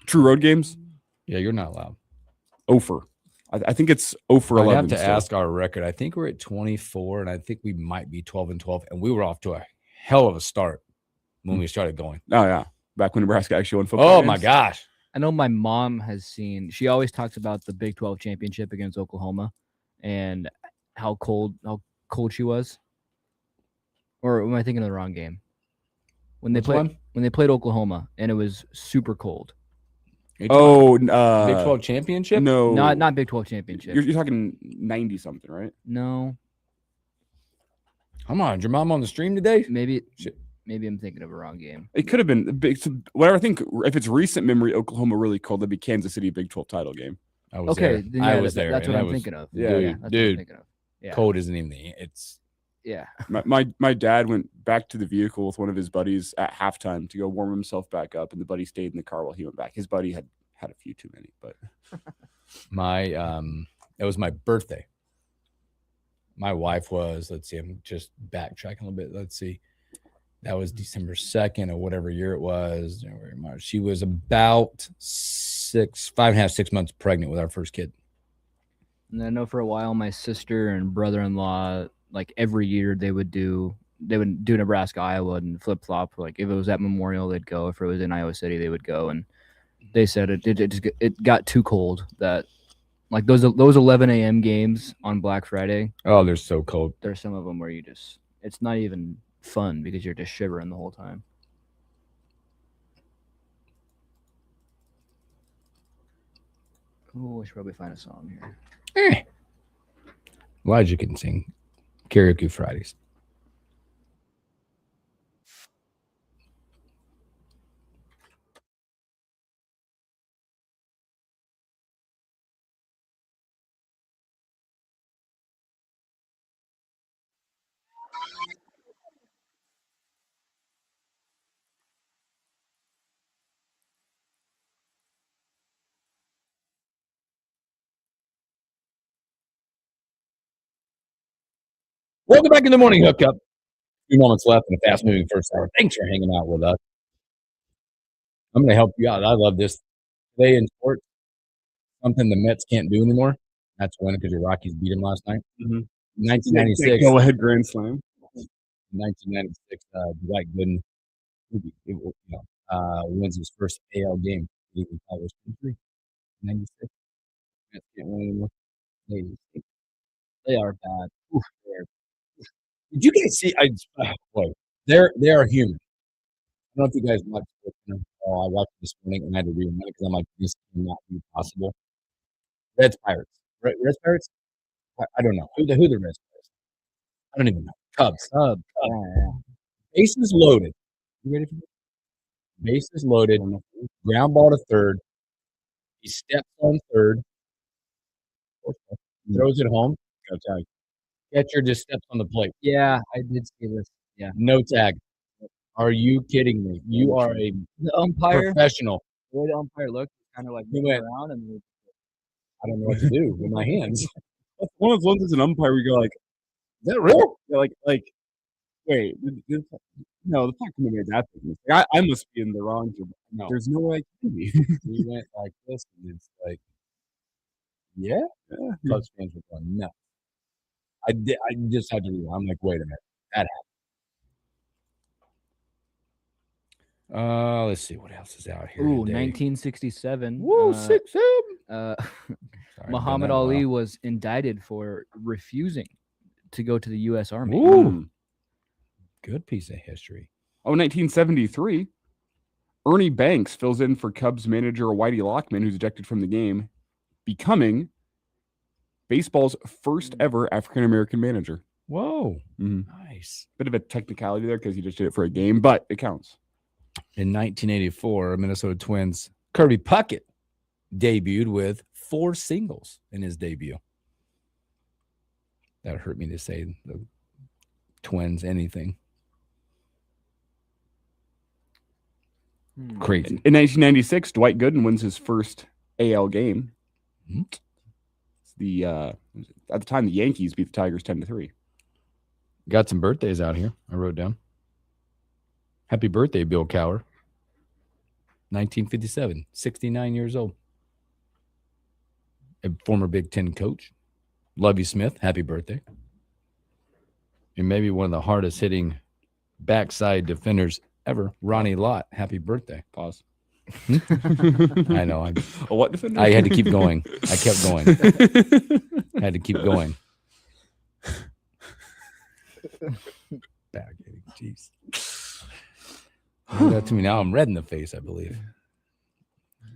True road games? Yeah, you're not allowed. 0 for. I think it's 0 for 11. I have to ask our record. I think we're at 24, and I think we might be 12-12. And we were off to a hell of a start when we started going. Oh, yeah. Back when Nebraska actually won football games. My gosh. I know my mom has seen, she always talks about the Big 12 championship against Oklahoma and how cold she was. Or am I thinking of the wrong game? When they played Oklahoma and it was super cold. Big 12 championship? No, not Big 12 championship. You're talking 90 something, right? No. Come on, is your mom on the stream today? Maybe I'm thinking of a wrong game. It could have been big. Whatever. I think if it's recent memory, Oklahoma really cold. That'd be Kansas City Big 12 title game. I was there. I was there. That's what I'm thinking of. Yeah, that's what I'm thinking of. Yeah. Cold isn't even it's. My dad went back to the vehicle with one of his buddies at halftime to go warm himself back up, and the buddy stayed in the car while he went back. His buddy had a few too many, but it was my birthday. My wife was, let's see, I'm just backtracking a little bit. Let's see. That was December 2nd or whatever year it was. January, March. She was about 5.5, 6 months pregnant with our first kid. And I know for a while my sister and brother-in-law, like every year they would do Nebraska, Iowa and flip-flop. Like if it was at Memorial, they'd go. If it was in Iowa City, they would go. And they said it got too cold that like those 11 a.m. games on Black Friday. Oh, they're so cold. There's some of them where it's not even fun because you're just shivering the whole time. Oh, I should probably find a song here. Elijah can sing karaoke Fridays. Welcome back in the Morning Hookup. 2 moments left in a fast-moving first hour. Thanks for hanging out with us. I'm going to help you out. I love this. Today in sports, something the Mets can't do anymore. That's win because your Rockies beat them last night. Mm-hmm. 1996. Go ahead, grand slam. 1996, Dwight Gooden wins his first AL game. Even Tigers 96. Mets can't win anymore. They are bad. Oof, did you guys see? Boy, they are human. I don't know if you guys watched it. I watched it this morning and I had to rewind it because I'm like, this cannot be possible. Reds Pirates. Reds Pirates? I don't know. Who the Reds Pirates? I don't even know. Cubs. Yeah. Bases loaded. You ready for this? Bases loaded. Ground ball to third. He steps on third. Throws it home. Go tag. Catcher just steps on the plate. Yeah, I did see this. Yeah. No tag. Are you kidding me? You are a professional. The way the umpire looked, kind of like He moving went around and I don't know what to do with my hands. One of those ones as an umpire, we go like, Is that real? yeah, like, wait, no, the fuck can be made that big mistake. I must be in the wrong. No. There's no way I can be. We went like this, and it's like, yeah. Cubs fans were going nuts. I just had to read. I'm like, wait a minute, that happened. Let's see what else is out here. Ooh, today. 1967. Woo, 6 Muhammad Ali was indicted for refusing to go to the U.S. Army. Ooh, good piece of history. 1973. Ernie Banks fills in for Cubs manager Whitey Lockman, who's ejected from the game, becoming baseball's first ever African-American manager. Whoa, Mm-hmm. nice. Bit of a technicality there because he just did it for a game, but it counts. In 1984, Minnesota Twins Kirby Puckett debuted with 4 singles in his debut. That hurt me to say the Twins anything. Crazy. In 1996, Dwight Gooden wins his first AL game. Mm-hmm. It's at the time the Yankees beat the Tigers 10-3. Got some birthdays out here. I wrote down. Happy birthday, Bill Cowher. 1957, 69 years old. A former Big Ten coach. Lovey Smith, happy birthday. And maybe one of the hardest hitting backside defenders ever, Ronnie Lott, happy birthday. Pause. I know. What defender? I had to keep going. I kept going. Had to keep going. Back, jeez. Do that to me now. I'm red in the face, I believe.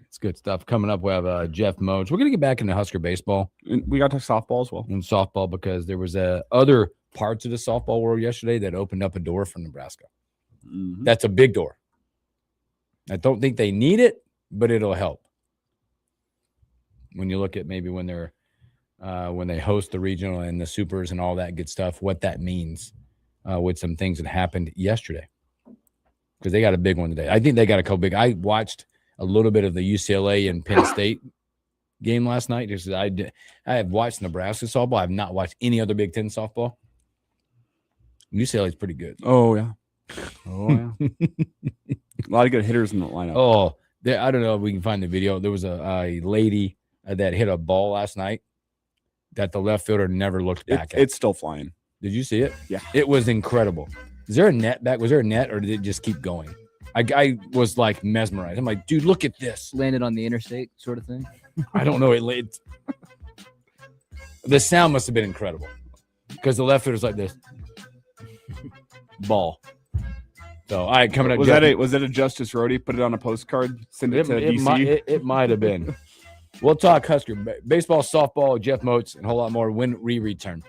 It's good stuff. Coming up, we have Jeff Modes. We're going to get back into Husker baseball. And we got to softball as well. And softball because there was other parts of the softball world yesterday that opened up a door for Nebraska. Mm-hmm. That's a big door. I don't think they need it, but it'll help. When you look at maybe when they're when they host the regional and the supers and all that good stuff, what that means with some things that happened yesterday. Because they got a big one today. I think they got a couple big. I watched a little bit of the UCLA and Penn State game last night. Just I have watched Nebraska softball. I have not watched any other Big Ten softball. UCLA is pretty good. Oh, yeah. Oh, yeah. A lot of good hitters in the lineup. Oh, I don't know if we can find the video. There was a lady that hit a ball last night that the left fielder never looked back at. It's still flying. Did you see it? Yeah. It was incredible. Is there a net back? Was there a net or did it just keep going? I was like mesmerized. I'm like, dude, look at this. Landed on the interstate sort of thing. I don't know. The sound must have been incredible because the left fielder's like this. Ball. So, all right, coming up. Was that a Justice Roadie? Put it on a postcard, send it to DC? It might have been. We'll talk Husker baseball, softball, Jeff Moats, and a whole lot more when we return.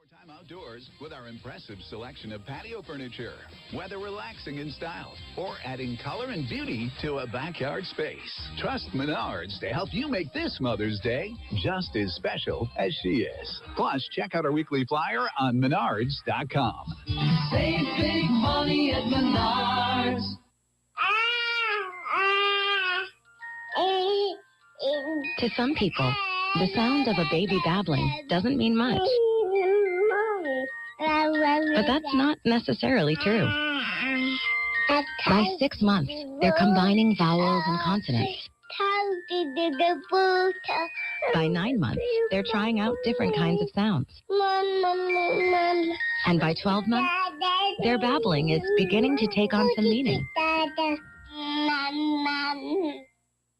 Time outdoors with our impressive selection of patio furniture, whether relaxing in style or adding color and beauty to a backyard space. Trust Menards to help you make this Mother's Day just as special as she is. Plus, check out our weekly flyer on Menards.com. Save big money at Menards. To some people, the sound of a baby babbling doesn't mean much. But that's not necessarily true. By 6 months, they're combining vowels and consonants. By 9 months, they're trying out different kinds of sounds. And by 12 months, their babbling is beginning to take on some meaning.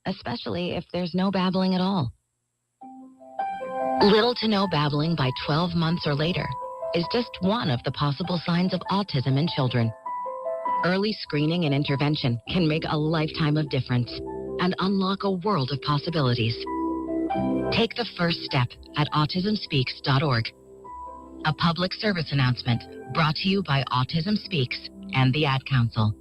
Especially if there's no babbling at all. Little to no babbling by 12 months or later is just one of the possible signs of autism in children. Early screening and intervention can make a lifetime of difference and unlock a world of possibilities. Take the first step at autismspeaks.org. A public service announcement brought to you by Autism Speaks and the Ad Council.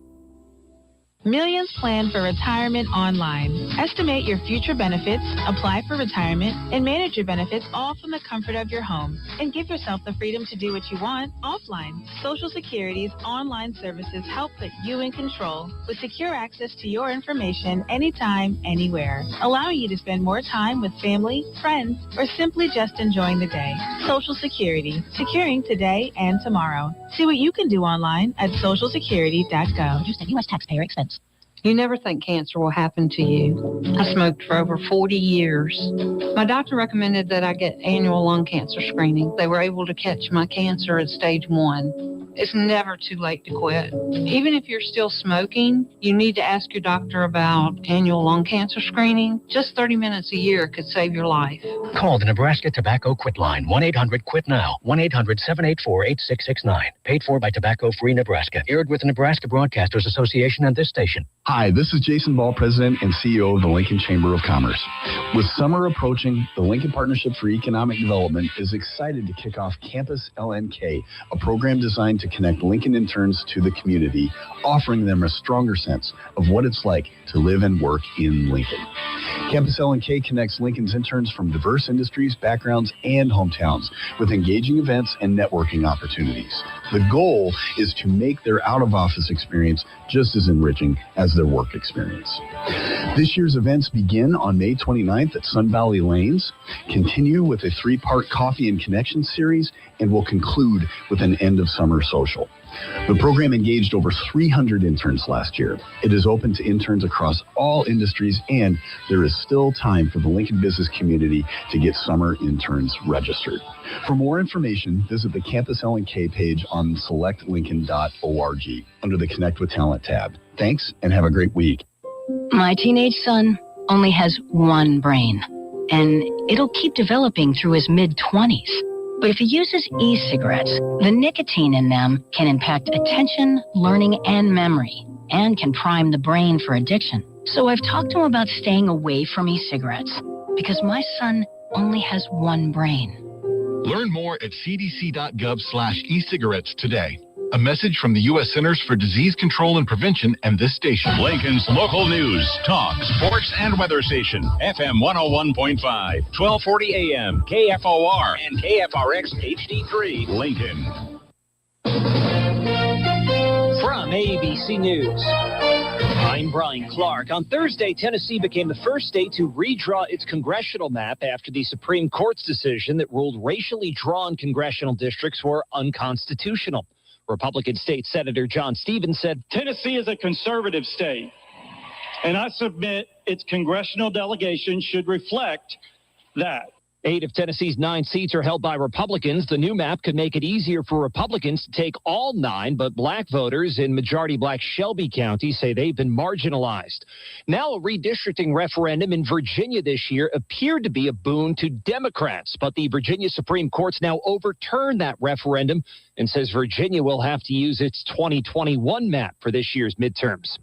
Millions plan for retirement online. Estimate your future benefits, apply for retirement, and manage your benefits all from the comfort of your home. And give yourself the freedom to do what you want offline. Social Security's online services help put you in control with secure access to your information anytime, anywhere, allowing you to spend more time with family, friends, or simply just enjoying the day. Social Security, securing today and tomorrow. See what you can do online at socialsecurity.gov. Use the U.S. taxpayer expense. You never think cancer will happen to you. I smoked for over 40 years. My doctor recommended that I get annual lung cancer screening. They were able to catch my cancer at stage 1. It's never too late to quit. Even if you're still smoking, you need to ask your doctor about annual lung cancer screening. Just 30 minutes a year could save your life. Call the Nebraska Tobacco Quit Line, 1-800-QUIT-NOW, 1-800-784-8669. Paid for by Tobacco Free Nebraska. Aired with the Nebraska Broadcasters Association and this station. Hi, this is Jason Ball, President and CEO of the Lincoln Chamber of Commerce. With summer approaching, the Lincoln Partnership for Economic Development is excited to kick off Campus LNK, a program designed to connect Lincoln interns to the community, offering them a stronger sense of what it's like to live and work in Lincoln. Campus LNK connects Lincoln's interns from diverse industries, backgrounds, and hometowns with engaging events and networking opportunities. The goal is to make their out-of-office experience just as enriching as their work experience. This year's events begin on May 29th at Sun Valley Lanes, continue with a 3-part Coffee and Connection series, and will conclude with an end-of-summer social. The program engaged over 300 interns last year. It is open to interns across all industries, and there is still time for the Lincoln business community to get summer interns registered. For more information, visit the Campus LNK page on selectlincoln.org under the Connect with Talent tab. Thanks, and have a great week. My teenage son only has one brain, and it'll keep developing through his mid-20s. But if he uses e-cigarettes, the nicotine in them can impact attention, learning, and memory, and can prime the brain for addiction. So I've talked to him about staying away from e-cigarettes, because my son only has one brain. Learn more at cdc.gov/e-cigarettes today. A message from the U.S. Centers for Disease Control and Prevention and this station. Lincoln's local news, talk, sports, and weather station. FM 101.5, 1240 AM, KFOR, and KFRX HD3, Lincoln. From ABC News, I'm Brian Clark. On Thursday, Tennessee became the first state to redraw its congressional map after the Supreme Court's decision that ruled racially drawn congressional districts were unconstitutional. Republican State Senator John Stevens said, Tennessee is a conservative state, and I submit its congressional delegation should reflect that. 8 of Tennessee's 9 seats are held by Republicans. The new map could make it easier for Republicans to take all 9, but black voters in majority black Shelby County say they've been marginalized. Now a redistricting referendum in Virginia this year appeared to be a boon to Democrats, but the Virginia Supreme Court's now overturned that referendum and says Virginia will have to use its 2021 map for this year's midterms.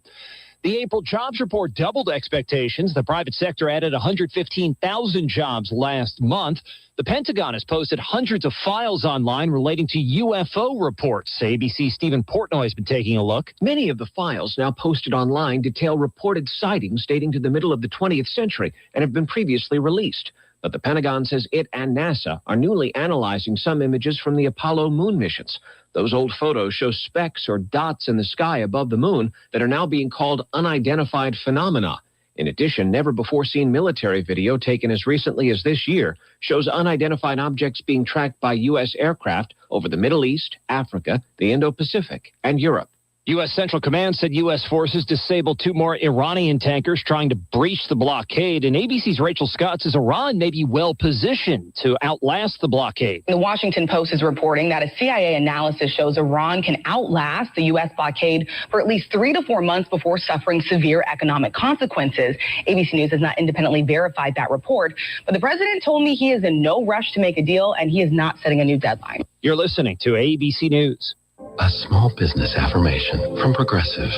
The April jobs report doubled expectations. The private sector added 115,000 jobs last month. The Pentagon has posted hundreds of files online relating to UFO reports. ABC's Stephen Portnoy has been taking a look. Many of the files now posted online detail reported sightings dating to the middle of the 20th century and have been previously released. But the Pentagon says it and NASA are newly analyzing some images from the Apollo moon missions. Those old photos show specks or dots in the sky above the moon that are now being called unidentified phenomena. In addition, never-before-seen military video taken as recently as this year shows unidentified objects being tracked by U.S. aircraft over the Middle East, Africa, the Indo-Pacific, and Europe. U.S. Central Command said U.S. forces disabled 2 more Iranian tankers trying to breach the blockade. And ABC's Rachel Scott says Iran may be well-positioned to outlast the blockade. The Washington Post is reporting that a CIA analysis shows Iran can outlast the U.S. blockade for at least 3 to 4 months before suffering severe economic consequences. ABC News has not independently verified that report, but the president told me he is in no rush to make a deal, and he is not setting a new deadline. You're listening to ABC News. A small business affirmation from Progressive.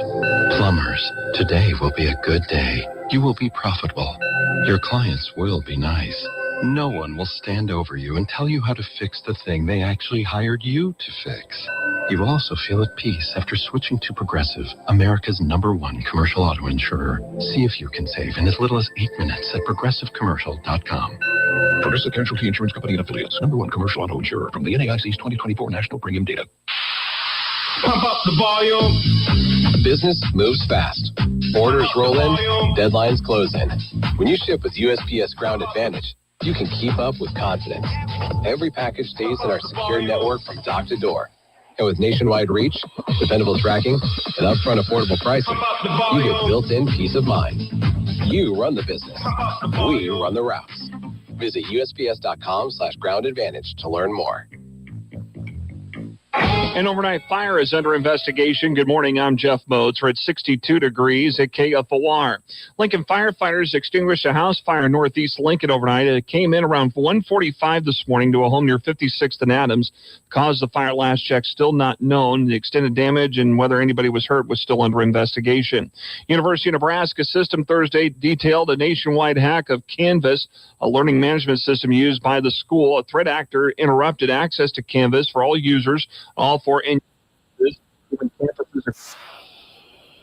Plumbers, today will be a good day. You will be profitable. Your clients will be nice. No one will stand over you and tell you how to fix the thing they actually hired you to fix. You will also feel at peace after switching to Progressive, America's #1 commercial auto insurer. See if you can save in as little as 8 minutes at progressivecommercial.com. Progressive Casualty Insurance Company and Affiliates, #1 commercial auto insurer from the NAIC's 2024 National Premium Data. Pump up the volume. Business moves fast. Orders roll in, deadlines close in. When you ship with USPS Ground Advantage, you can keep up with confidence. Every package stays in our secure network from dock to door. And with nationwide reach, dependable tracking, and upfront affordable pricing, you get built-in peace of mind. You run the business. We run the routes. Visit USPS.com/Ground Advantage to learn more. An overnight fire is under investigation. Good morning, I'm Jeff Modes. We're at 62 degrees at KFOR. Lincoln firefighters extinguished a house fire in northeast Lincoln overnight. It came in around 1:45 this morning to a home near 56th and Adams. The cause of the fire, last check, still not known. The extended damage and whether anybody was hurt was still under investigation. University of Nebraska system Thursday detailed a nationwide hack of Canvas, a learning management system used by the school. A threat actor interrupted access to Canvas for all users. All 4 end users, given campuses are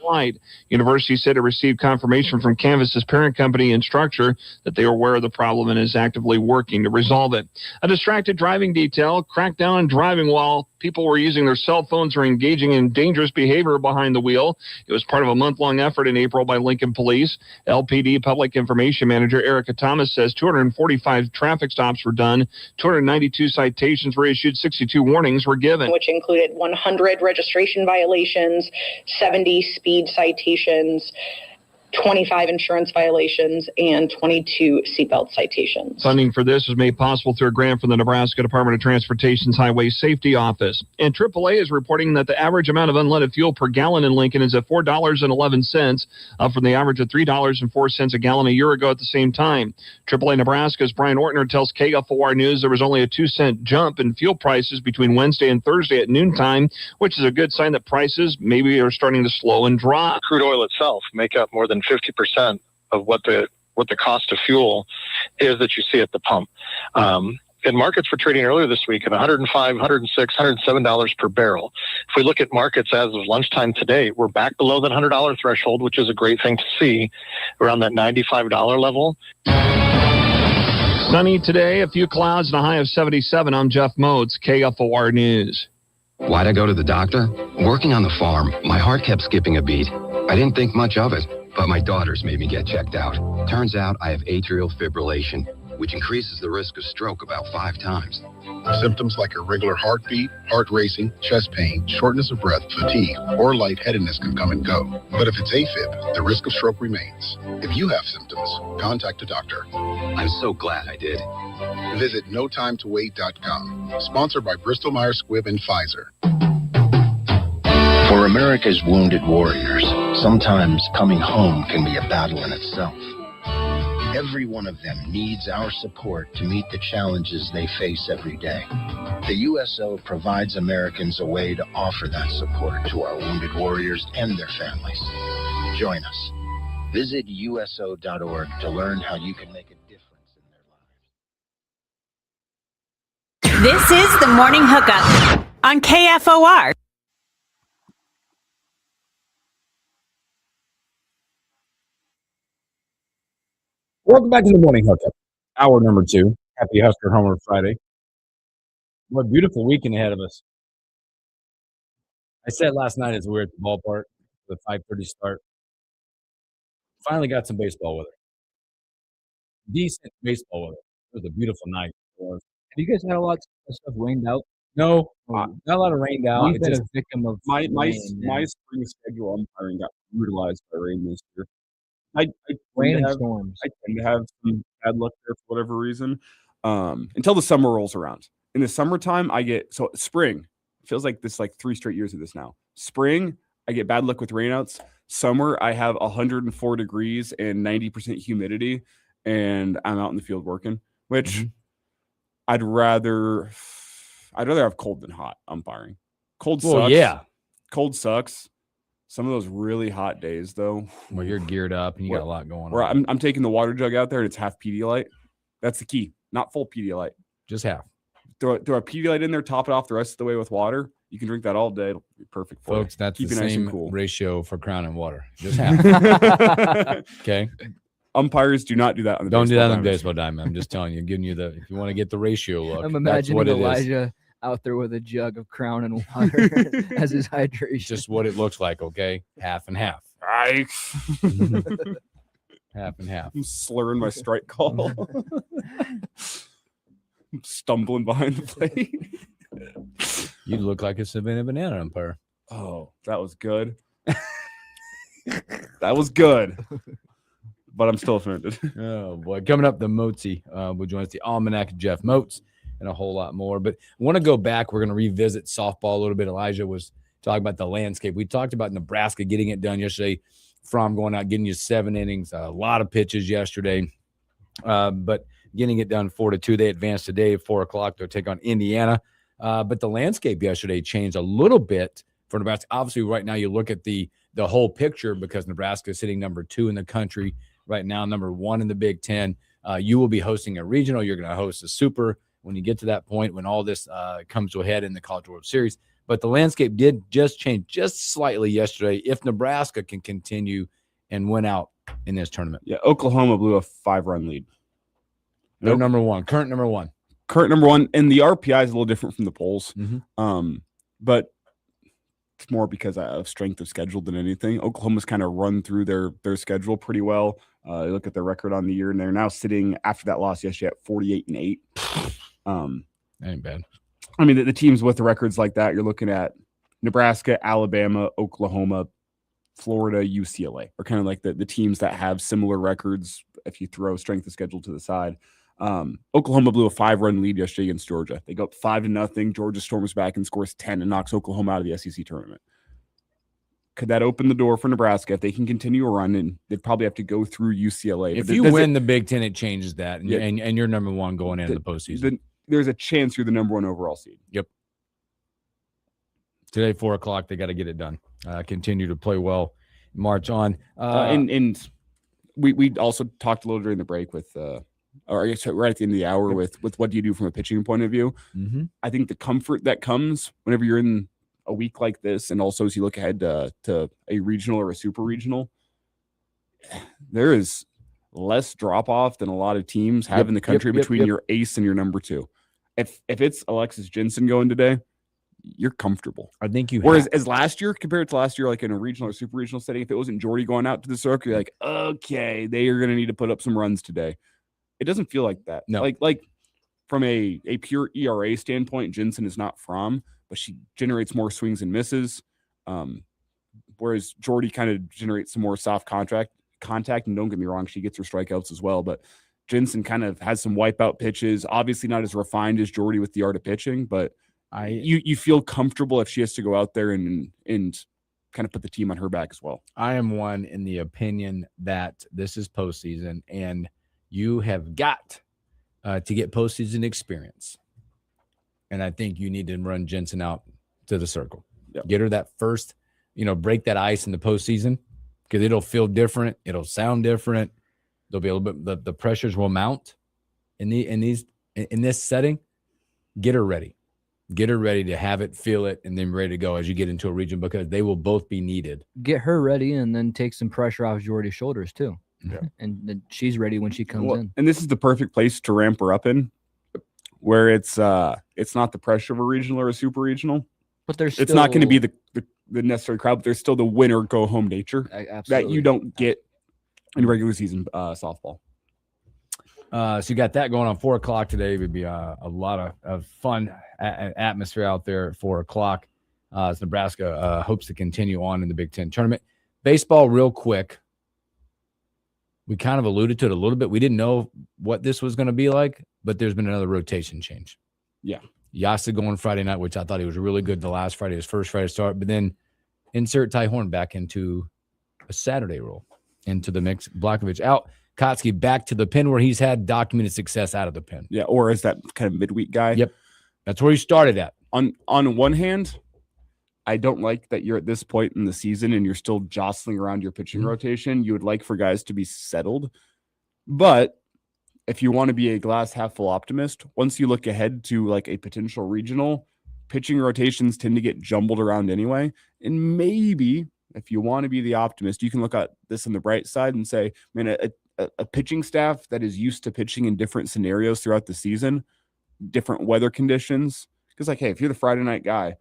wide. University said it received confirmation from Canvas's parent company Instructure that they are aware of the problem and is actively working to resolve it. A distracted driving detail cracked down on driving while people were using their cell phones or engaging in dangerous behavior behind the wheel. It was part of a month-long effort in April by Lincoln Police. LPD Public Information Manager Erica Thomas says 245 traffic stops were done, 292 citations were issued, 62 warnings were given. Which included 100 registration violations, 70 speed citations, 25 insurance violations, and 22 seatbelt citations. Funding for this was made possible through a grant from the Nebraska Department of Transportation's Highway Safety Office. And AAA is reporting that the average amount of unleaded fuel per gallon in Lincoln is at $4.11, up from the average of $3.04 a gallon a year ago at the same time. AAA Nebraska's Brian Ortner tells KFOR News there was only a 2-cent jump in fuel prices between Wednesday and Thursday at noontime, which is a good sign that prices maybe are starting to slow and drop. Crude oil itself make up more than 50% of what the cost of fuel is that you see at the pump. And markets were trading earlier this week at $105, $106, $107 per barrel. If we look at markets as of lunchtime today, we're back below that $100 threshold, which is a great thing to see, around that $95 level. Sunny today, a few clouds and a high of 77. I'm Jeff Modes, KFOR News. Why'd I go to the doctor? Working on the farm, my heart kept skipping a beat. I didn't think much of it, but my daughters made me get checked out. Turns out I have atrial fibrillation, which increases the risk of stroke about 5 times. Symptoms like irregular heartbeat, heart racing, chest pain, shortness of breath, fatigue, or lightheadedness can come and go. But if it's AFib, the risk of stroke remains. If you have symptoms, contact a doctor. I'm so glad I did. Visit NoTimeToWait.com. Sponsored by Bristol Myers Squibb and Pfizer. For America's wounded warriors, sometimes coming home can be a battle in itself. Every one of them needs our support to meet the challenges they face every day. The USO provides Americans a way to offer that support to our wounded warriors and their families. Join us. Visit USO.org to learn how you can make a difference in their lives. This is the Morning Hookup on KFOR. Welcome back to the Morning Hookup, hour number 2. Happy Husker Homer Friday. What a beautiful weekend ahead of us. I said last night as we were at the ballpark, the 5:30 start. Finally got some baseball weather. Decent baseball weather. It was a beautiful night. It was. Have you guys had a lot of stuff rained out? No, not a lot of rained out. I've been a victim of my rain, spring schedule umpiring got brutalized by rain this year. I rain and have, storms. I tend to have some bad luck there for whatever reason. Until the summer rolls around. In the summertime, spring feels like this 3 straight years of this now. Spring, I get bad luck with rainouts. Summer, I have 104 degrees and 90% humidity, and I'm out in the field working, which I'd rather have cold than hot umpiring. Cold sucks. Well, yeah. Cold sucks. Some of those really hot days, though, where you're geared up and you got a lot going on. I'm taking the water jug out there and it's half Pedialyte. That's the key. Not full Pedialyte. Just half. Throw a Pedialyte in there, top it off the rest of the way with water. You can drink that all day. It'll be perfect for folks. you. That's Keep the it nice same and cool. ratio for Crown and water. Just half. Okay. Umpires do not do that on the Don't do that on the diamond. baseball diamond. I'm just telling you, giving you if you want to get the ratio look. I'm imagining Elijah out there with a jug of Crown and water as his hydration. Just what it looks like, okay? Half and half. Half and half. I'm slurring my strike call. I'm stumbling behind the plate. You look like a Savannah Banana umpire. Oh, that was good. That was good. But I'm still offended. Oh, boy. Coming up, the Moatsy will join us, the Almanac Jeff Moats, and a whole lot more. But I want to go back. We're going to revisit softball a little bit. Elijah was talking about the landscape. We talked about Nebraska getting it done yesterday. From going out, getting you 7 innings, a lot of pitches yesterday. But getting it done 4-2. They advanced today at 4 o'clock. They'll take on Indiana. But the landscape yesterday changed a little bit for Nebraska. Obviously, right now you look at the whole picture because Nebraska is sitting number 2 in the country right now, number 1 in the Big Ten. You will be hosting a regional. You're going to host a super when you get to that point when all this comes to a head in the College World Series. But the landscape did just change just slightly yesterday if Nebraska can continue and win out in this tournament. Yeah, Oklahoma blew a 5-run lead. They're number 1, current number 1. Current number 1, and the RPI is a little different from the polls. But it's more because of strength of schedule than anything. Oklahoma's kind of run through their schedule pretty well. You look at their record on the year, and they're now sitting after that loss yesterday at 48-8. That ain't bad. I mean, the teams with the records like that, you're looking at Nebraska, Alabama, Oklahoma, Florida, UCLA are kind of like the teams that have similar records if you throw strength of schedule to the side. Oklahoma blew a 5-run lead yesterday against Georgia. They go up 5-0. Georgia storms back and scores 10 and knocks Oklahoma out of the SEC tournament. Could that open the door for Nebraska if they can continue a run? And they'd probably have to go through UCLA. If you win the Big Ten, it changes that, and you're number 1 going into the postseason. There's a chance you're the number 1 overall seed. Yep. Today, 4 o'clock, they got to get it done. Continue to play well, march on. And we also talked a little during the break with, or I guess right at the end of the hour with what do you do from a pitching point of view. I think the comfort that comes whenever you're in a week like this, and also as you look ahead to a regional or a super regional, there is less drop off than a lot of teams have in the country between your ace and your number 2. If it's Alexis Jensen going today, you're comfortable. I think you. Whereas as last year, compared to last year, like in a regional or super regional setting, if it wasn't Jordy going out to the circle, you're like, okay, they are going to need to put up some runs today. It doesn't feel like that. No. Like from a pure ERA standpoint, Jensen is not from, but she generates more swings and misses. Whereas Jordy kind of generates some more soft contact. And don't get me wrong, she gets her strikeouts as well. But Jensen kind of has some wipeout pitches. Obviously not as refined as Jordy with the art of pitching, but you feel comfortable if she has to go out there and kind of put the team on her back as well. I am one in the opinion that this is postseason, and you have got to get postseason experience. And I think you need to run Jensen out to the circle. Yep. Get her that first, break that ice in the postseason, because it'll feel different. It'll sound different. There'll be a little bit, the pressures will mount in this setting. Get her ready. Get her ready to have it, feel it, and then ready to go as you get into a region, because they will both be needed. Get her ready and then take some pressure off Jordy's shoulders too. Yeah. And then she's ready when she comes in. And this is the perfect place to ramp her up in, where it's not the pressure of a regional or a super regional. But there's it's not going to be the necessary crowd, but there's still the winner go home nature that you don't get in regular season softball. So you got that going on 4 o'clock today. It would be a lot of fun atmosphere out there at 4 o'clock. As Nebraska hopes to continue on in the Big Ten tournament. Baseball, real quick. We kind of alluded to it a little bit. We didn't know what this was going to be like, but there's been another rotation change. Yeah. Yasa going Friday night, which I thought he was really good the last Friday, his first Friday start, but then insert Ty Horn back into a Saturday role, into the mix. Blakovich out. Kotsky back to the pen where he's had documented success out of the pen. Yeah, or as that kind of midweek guy. Yep. That's where he started at. On one hand, I don't like that you're at this point in the season and you're still jostling around your pitching rotation. You would like for guys to be settled. But if you want to be a glass half full optimist, once you look ahead to like a potential regional, pitching rotations tend to get jumbled around anyway. And maybe if you want to be the optimist, you can look at this on the bright side and say, man, a pitching staff that is used to pitching in different scenarios throughout the season, different weather conditions. Because like, hey, if you're the Friday night guy,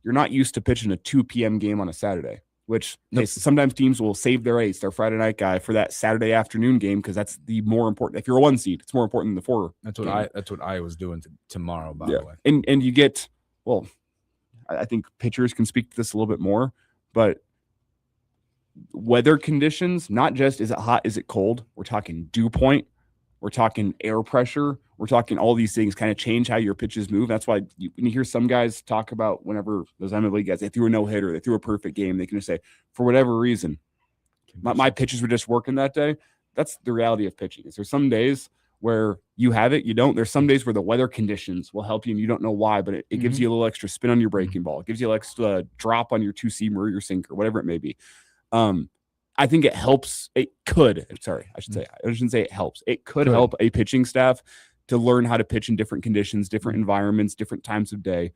you're not used to pitching a 2 p.m. game on a Saturday, which sometimes teams will save their ace, their Friday night guy, for that Saturday afternoon game, because that's the more important. If you're a 1 seed, it's more important than the 4. That's what I was doing tomorrow, by the way. And you get, well, I think pitchers can speak to this a little bit more, but weather conditions, not just is it hot, is it cold? We're talking dew point. We're talking air pressure. We're talking all these things kind of change how your pitches move. That's why when you hear some guys talk about whenever those MLB guys, they threw a no-hitter, they threw a perfect game, they can just say, for whatever reason, my pitches were just working that day. That's the reality of pitching. Is there's some days where you have it, you don't. There's some days where the weather conditions will help you and you don't know why, but it gives you a little extra spin on your breaking ball. It gives you an extra drop on your 2-seam or your sinker, whatever it may be. I think it helps. I shouldn't say it helps. It could help a pitching staff to learn how to pitch in different conditions, different environments, different times of day.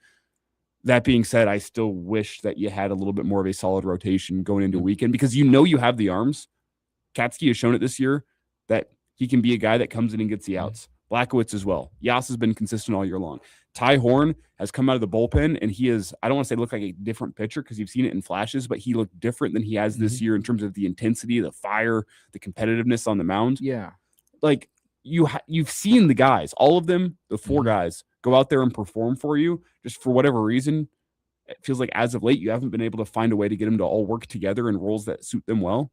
That being said, I still wish that you had a little bit more of a solid rotation going into a weekend, because you have the arms. Katsky has shown it this year that he can be a guy that comes in and gets the outs. Blackowitz as well. Yas has been consistent all year long. Ty Horn has come out of the bullpen, and he is, I don't want to say look like a different pitcher because you've seen it in flashes, but he looked different than he has this year in terms of the intensity, the fire, the competitiveness on the mound. Yeah. Like you've seen the guys, all of them, the 4 guys, go out there and perform for you. Just for whatever reason, it feels like as of late, you haven't been able to find a way to get them to all work together in roles that suit them well.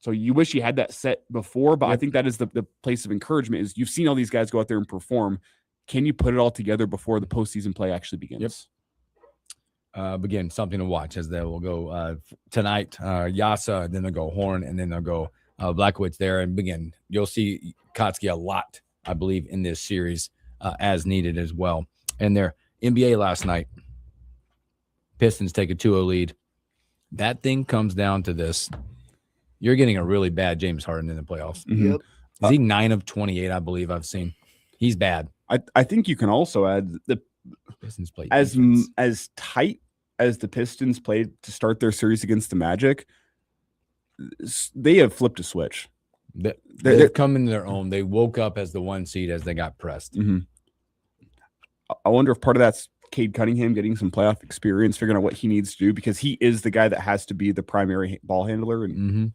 So you wish you had that set before, but I think that is the place of encouragement is you've seen all these guys go out there and perform. Can you put it all together before the postseason play actually begins? Again, something to watch as they will go tonight. Yasa, then they'll go Horn, and then they'll go Blackowitz there. And again, you'll see Kotsky a lot, I believe, in this series as needed as well. And their NBA last night, Pistons take a 2-0 lead. That thing comes down to this. You're getting a really bad James Harden in the playoffs. Yep. Is he 9 of 28, I believe I've seen. He's bad. I think you can also add the Pistons play as tight as the Pistons played to start their series against the Magic. They have flipped a switch. They've come into their own. They woke up as the 1 seed as they got pressed. I wonder if part of that's Cade Cunningham getting some playoff experience, figuring out what he needs to do, because he is the guy that has to be the primary ball handler. And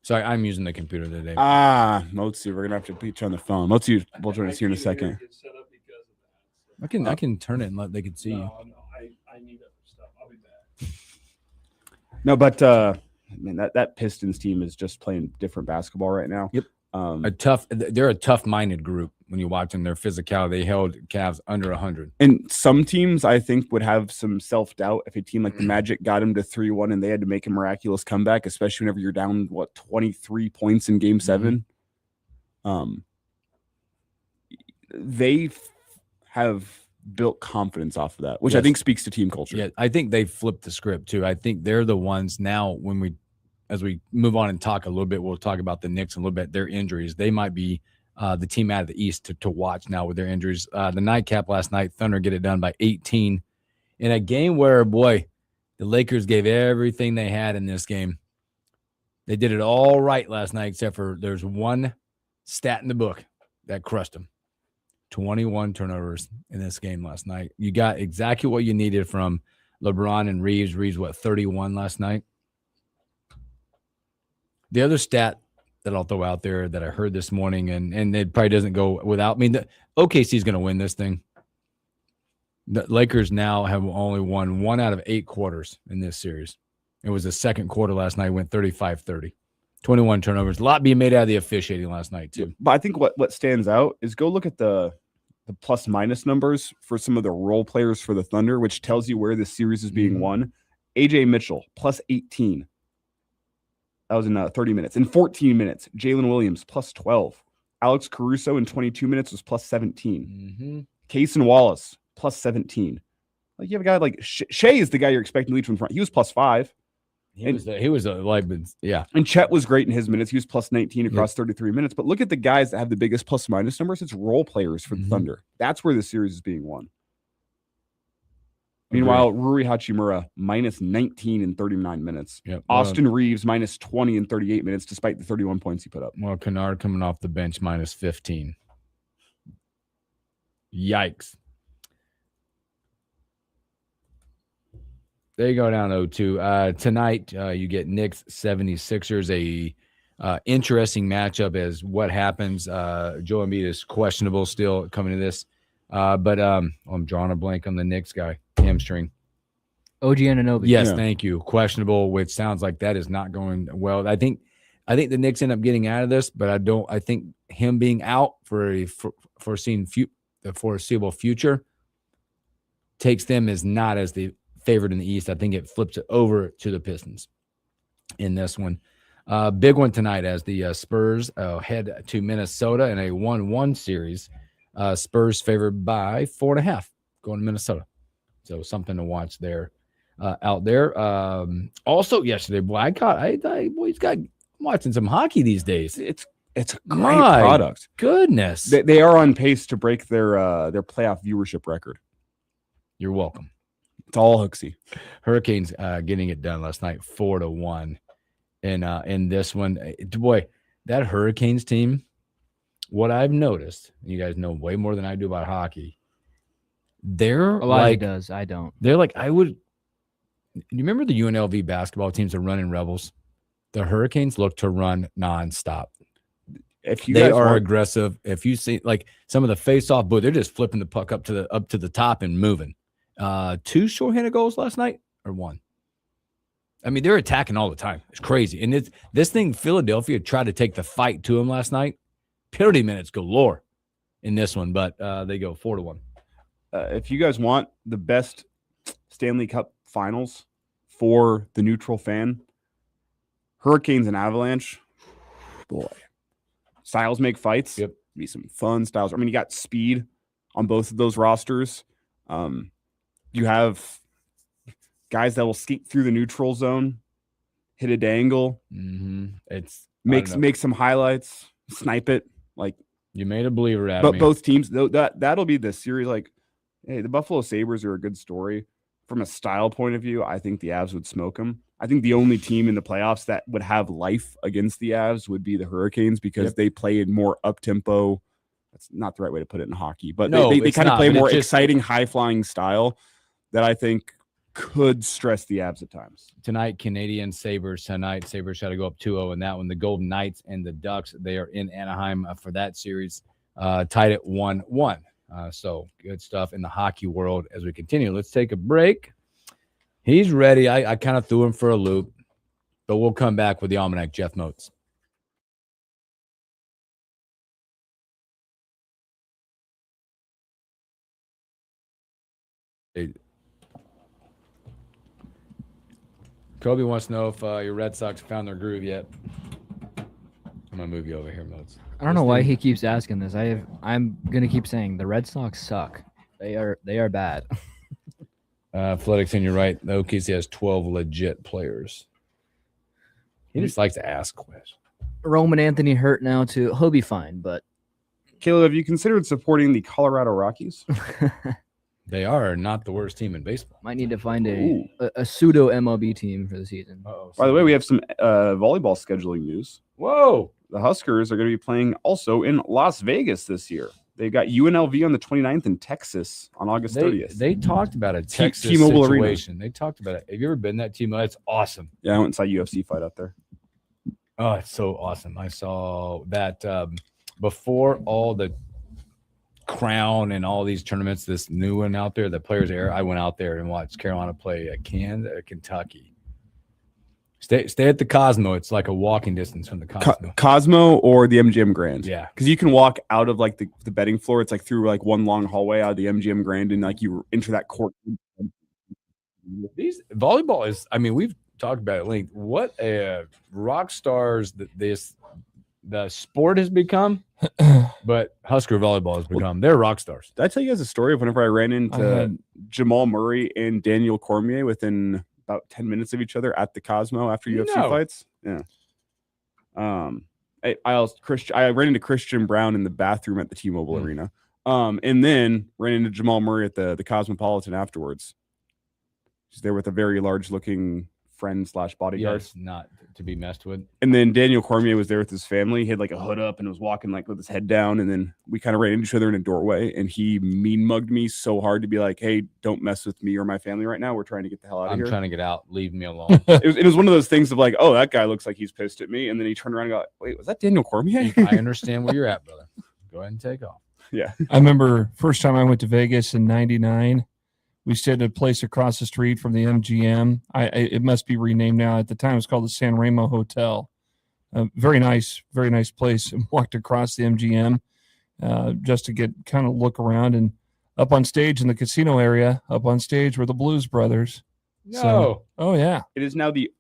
Sorry, I'm using the computer today. Motsi, we're gonna have to beat you on the phone. Motsi will join us here in a second. I can turn it and let they can see you. I need other stuff. I'll be back. No, but man, that Pistons team is just playing different basketball right now. Yep. They're a tough-minded group when you watch them. Their physicality, they held Cavs under 100. And some teams, I think, would have some self-doubt if a team like the Magic got them to 3-1 and they had to make a miraculous comeback, especially whenever you're down 23 points in Game 7. They have built confidence off of that, which I Yes. think speaks to team culture. Yeah, I think they flipped the script too. I think they're the ones now as we move on and talk a little bit, we'll talk about the Knicks a little bit, their injuries. They might be the team out of the East to watch now with their injuries. The nightcap last night, Thunder get it done by 18 in a game where, boy, the Lakers gave everything they had in this game. They did it all right last night, except for there's one stat in the book that crushed them. 21 turnovers in this game last night. You got exactly what you needed from LeBron and Reeves. Reeves, 31 last night? The other stat that I'll throw out there that I heard this morning, and it probably doesn't go without. I mean, the OKC is going to win this thing. The Lakers now have only won 1 out of 8 quarters in this series. It was the second quarter last night, went 35-30. 21 turnovers. A lot being made out of the officiating last night, too. But I think what stands out is go look at the plus-minus numbers for some of the role players for the Thunder, which tells you where this series is being won. A.J. Mitchell, plus 18. That was in 30 minutes. In 14 minutes, Jalen Williams, plus 12. Alex Caruso in 22 minutes was plus 17. Kaysen Wallace, plus 17. Like, you have a guy like Shea is the guy you're expecting to lead from the front. He was plus 5. He was yeah. And Chet was great in his minutes. He was plus 19 across 33 minutes. But look at the guys that have the biggest plus minus numbers. It's role players for the Thunder. That's where the series is being won. Meanwhile, Rui Hachimura, minus 19 in 39 minutes. Yep. Austin Reeves, minus 20 in 38 minutes, despite the 31 points he put up. Well, Kennard coming off the bench, minus 15. Yikes. They go down 0-2. Tonight, you get Knicks 76ers, a interesting matchup as what happens. Joe Embiid is questionable still coming to this. But I'm drawing a blank on the Knicks guy. Hamstring. OG Anunoby. Yes, thank you. Questionable, which sounds like that is not going well. I think the Knicks end up getting out of this, but I think him being out for the foreseeable future takes them as not as the favorite in the East. I think it flips it over to the Pistons in this one. Big one tonight as the Spurs head to Minnesota in a 1-1 series. Spurs favored by 4.5 going to Minnesota. So something to watch there out there. Also yesterday, boy, I'm watching some hockey these days. It's a great product. Goodness. They are on pace to break their playoff viewership record. You're welcome. It's all Hooksy. Hurricanes getting it done last night, 4-1. In this one, boy, that Hurricanes team, what I've noticed, you guys know way more than I do about hockey. They're like, does. I don't. They're like, you remember the UNLV basketball teams are running Rebels? The Hurricanes look to run nonstop. They are aggressive. If you see like some of the face-off, they're just flipping the puck up to the top and moving. 2 shorthanded goals last night or 1. I mean, they're attacking all the time. It's crazy. And this thing, Philadelphia tried to take the fight to them last night. Penalty minutes galore in this one, but they go 4-1. If you guys want the best Stanley Cup finals for the neutral fan, Hurricanes and Avalanche, boy. Styles make fights. Yep. Be some fun styles. I mean, you got speed on both of those rosters. You have guys that will skate through the neutral zone, hit a dangle. It's make some highlights, snipe it. Like you made a believer out but of me. Both teams, that'll be the series. Like, hey, the Buffalo Sabres are a good story from a style point of view. I think the Avs would smoke them. I think the only team in the playoffs that would have life against the Avs would be the Hurricanes because they play in more up tempo. That's not the right way to put it in hockey, but they kind of play more exciting, high flying style that I think could stress the Avs at times. Tonight, Canadian Sabres tonight. Sabres had to go up 2-0 in that one. The Golden Knights and the Ducks, they are in Anaheim for that series, tied at 1-1. So good stuff in the hockey world as we continue. Let's take a break. He's ready. I kind of threw him for a loop, but we'll come back with the Almanac, Jeff Moats. Kobe wants to know if your Red Sox found their groove yet. I'm going to move you over here, Moats. I don't know why he keeps asking this. I'm going to keep saying the Red Sox suck. They are bad. Athletics, and you're right. The OKC has 12 legit players. He just likes to ask questions. Roman Anthony hurt now too. He'll be fine, but Caleb, have you considered supporting the Colorado Rockies? They are not the worst team in baseball. might need to find a pseudo MLB team for the season. By the way, we have some volleyball scheduling news. Whoa! The Huskers are going to be playing also in Las Vegas this year. They've got UNLV on the 29th in Texas on August 30th. They talked about a Texas T-Mobile situation. Arena. They talked about it. Have you ever been that T-Mobile? It's awesome. Yeah, I went and saw a UFC fight out there. Oh, it's so awesome. I saw that before all the Crown and all these tournaments, this new one out there, the Players Era, I went out there and watched Carolina play at Kentucky. Stay at the Cosmo. It's like a walking distance from the Cosmo. Cosmo or the MGM Grand. Yeah. Because you can walk out of like the betting floor. It's like through like one long hallway out of the MGM Grand and like you enter that court. These volleyball is, I mean, we've talked about it at length. What a rock stars that the sport has become, but Husker volleyball has become. They're rock stars. Did I tell you guys a story of whenever I ran into Jamal Murray and Daniel Cormier within about 10 minutes of each other at the Cosmo after UFC fights? Yeah. I ran into Christian Brown in the bathroom at the T-Mobile Arena. And then ran into Jamal Murray at the Cosmopolitan afterwards. He's there with a very large looking friend / bodyguard. Yes, not to be messed with. And then Daniel Cormier was there with his family. He had like a hood up and was walking like with his head down. And then we kind of ran into each other in a doorway. And he mean mugged me so hard to be like, "Hey, don't mess with me or my family right now. We're trying to get the hell out of here. I'm trying to get out. Leave me alone." It was one of those things of like, "Oh, that guy looks like he's pissed at me." And then he turned around and go, "Wait, was that Daniel Cormier?" I understand where you're at, brother. Go ahead and take off. Yeah. I remember first time I went to Vegas in '99. We stayed at a place across the street from the MGM. It must be renamed now. At the time, it was called the San Remo Hotel. Very nice place. And walked across the MGM just to get kind of look around. And up on stage in the casino area, up on stage were the Blues Brothers. No. So, oh, yeah. It is now the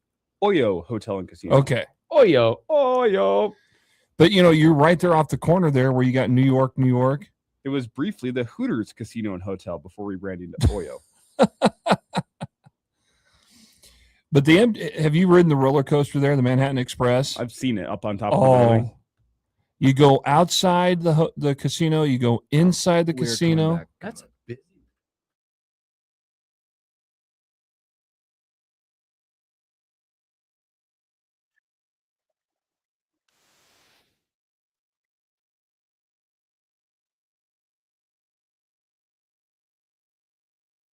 Oyo Hotel and Casino. Okay. Oyo. But, you're right there off the corner there where you got New York. It was briefly the Hooters Casino and Hotel before we branded to Oyo. But have you ridden the roller coaster there, the Manhattan Express? I've seen it up on top of the building. You go outside the casino, you go inside the casino. That's busy.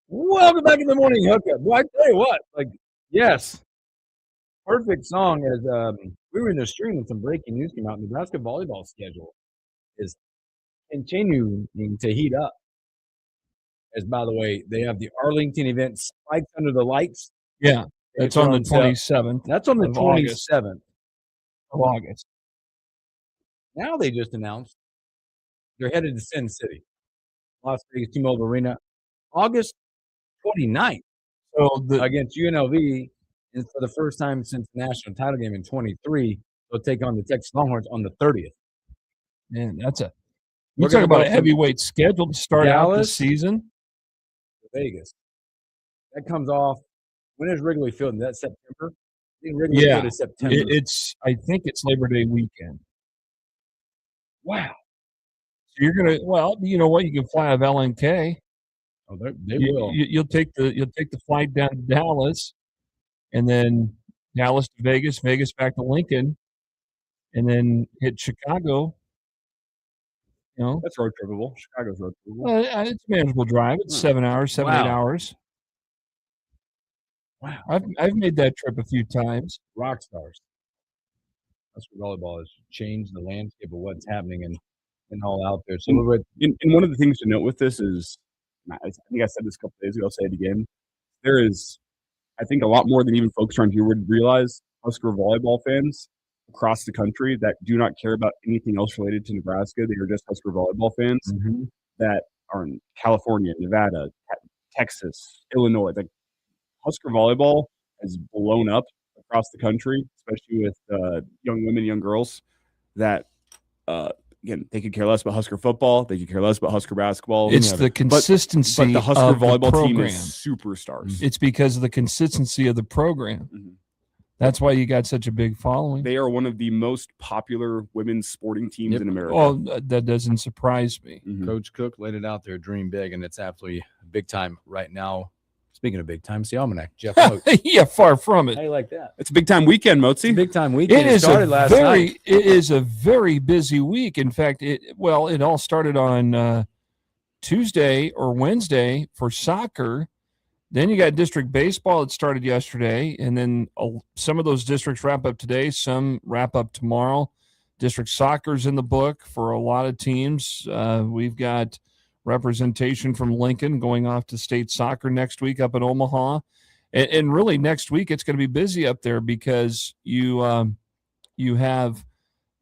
Welcome back to the Morning Hookup. Well, I tell you what, yes, perfect song. As we were in the stream and some breaking news came out, Nebraska volleyball schedule is continuing to heat up. As by the way, they have the Arlington event, Spikes Under the Lights. Yeah, that's on the 27th. That's on the 27th of August. Now they just announced they're headed to Sin City, Las Vegas T-Mobile Arena, August 29th. So against UNLV, and for the first time since the national title game in 23, they'll take on the Texas Longhorns on the 30th. Man, you talk about a heavyweight schedule to start out the season. Vegas. That comes off. When is Wrigley Field? Is that September? I think Wrigley Field is September. I think it's Labor Day weekend. Wow. So you're gonna. Well, you know what? You can fly out of LNK. Oh, they will. You'll take the flight down to Dallas, and then Dallas to Vegas, Vegas back to Lincoln, and then hit Chicago. That's road trippable. Chicago's road trippable. It's a manageable drive. It's 7 hours, 8 hours. Wow. I've made that trip a few times. Rock stars. That's what volleyball has changed the landscape of what's happening and all out there. So and one of the things to note with this is, I think I said this a couple days ago, I'll say it again. There is, I think, a lot more than even folks around here would realize, Husker volleyball fans across the country that do not care about anything else related to Nebraska. They are just Husker volleyball fans that are in California, Nevada, Texas, Illinois. Like Husker volleyball has blown up across the country, especially with young women, young girls that again, they could care less about Husker football. They could care less about Husker basketball. It's the consistency but the Husker of the volleyball team program. is superstars. It's because of the consistency of the program. Mm-hmm. That's why you got such a big following. They are one of the most popular women's sporting teams in America. Well, that doesn't surprise me. Mm-hmm. Coach Cook laid it out there, dream big, and it's absolutely big time right now. Speaking of big time, it's the Almanac. Jeff Oates. Yeah, far from it. How you like that? It's a big time weekend, Mozi. Big time weekend. It started last night. It is a very busy week. In fact, it all started on Tuesday or Wednesday for soccer. Then you got district baseball. It started yesterday, and then some of those districts wrap up today. Some wrap up tomorrow. District soccer's in the book for a lot of teams. We've got representation from Lincoln going off to state soccer next week up in Omaha. And really next week it's going to be busy up there because you have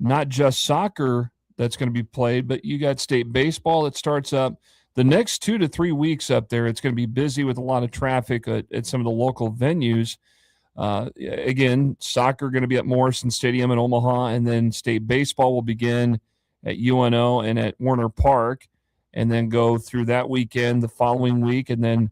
not just soccer that's going to be played, but you got state baseball that starts up. The next 2 to 3 weeks up there, it's going to be busy with a lot of traffic at some of the local venues. Again, soccer going to be at Morrison Stadium in Omaha, and then state baseball will begin at UNO and at Warner Park, and then go through that weekend the following week. And then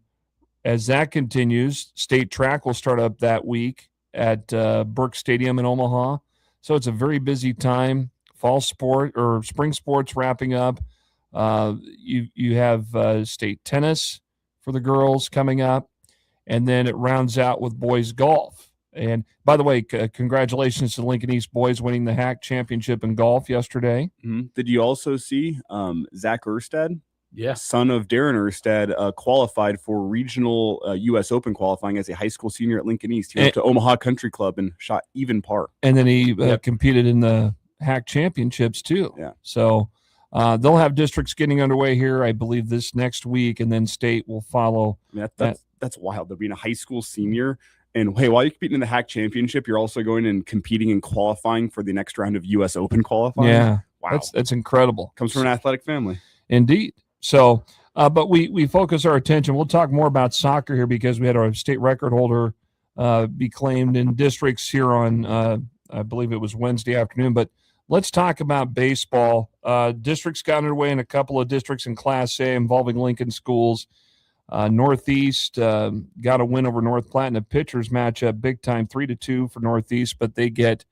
as that continues, state track will start up that week at Burke Stadium in Omaha. So it's a very busy time. Fall sport or spring sports wrapping up. You have state tennis for the girls coming up, and then it rounds out with boys golf. And by the way, congratulations to Lincoln East boys winning the HAC championship in golf yesterday. Mm-hmm. Did you also see Zach Erstad? Yeah. Son of Darren Erstad qualified for regional U.S. Open qualifying as a high school senior at Lincoln East. He went to Omaha Country Club and shot even par. And then he competed in the HAC championships too. Yeah. So they'll have districts getting underway here, I believe, this next week, and then state will follow. I mean, that's wild. They're being a high school senior. And hey, while you're competing in the HAC championship, you're also going and competing and qualifying for the next round of U.S. Open qualifying. Yeah. Wow. That's incredible. Comes from an athletic family. Indeed. So, but we focus our attention. We'll talk more about soccer here because we had our state record holder be claimed in districts here on, I believe it was Wednesday afternoon. But let's talk about baseball. Districts got underway in a couple of districts in Class A involving Lincoln schools. Northeast got a win over North Platte in a pitchers matchup, big time, 3-2 for Northeast, but they get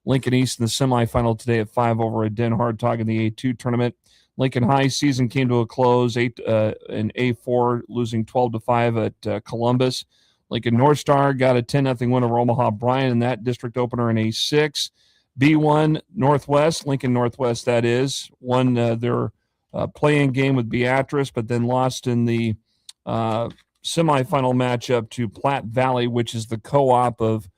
Lincoln East in the semifinal today at 5 over a Den Hardtog in the A2 tournament. Lincoln High season came to a close, in A4, losing 12-5 at Columbus. Lincoln North Star got a 10-0 win over Omaha Bryan in that district opener in A6. B1 Northwest, Lincoln Northwest, that is, won their play-in game with Beatrice, but then lost in the semifinal matchup to Platte Valley, which is the co-op of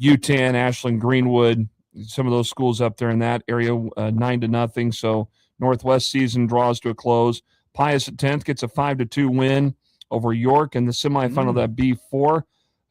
UTAN, Ashland, Greenwood, some of those schools up there in that area, 9-0. So Northwest season draws to a close. Pius at 10th gets a 5-2 win over York in the semifinal of that B4.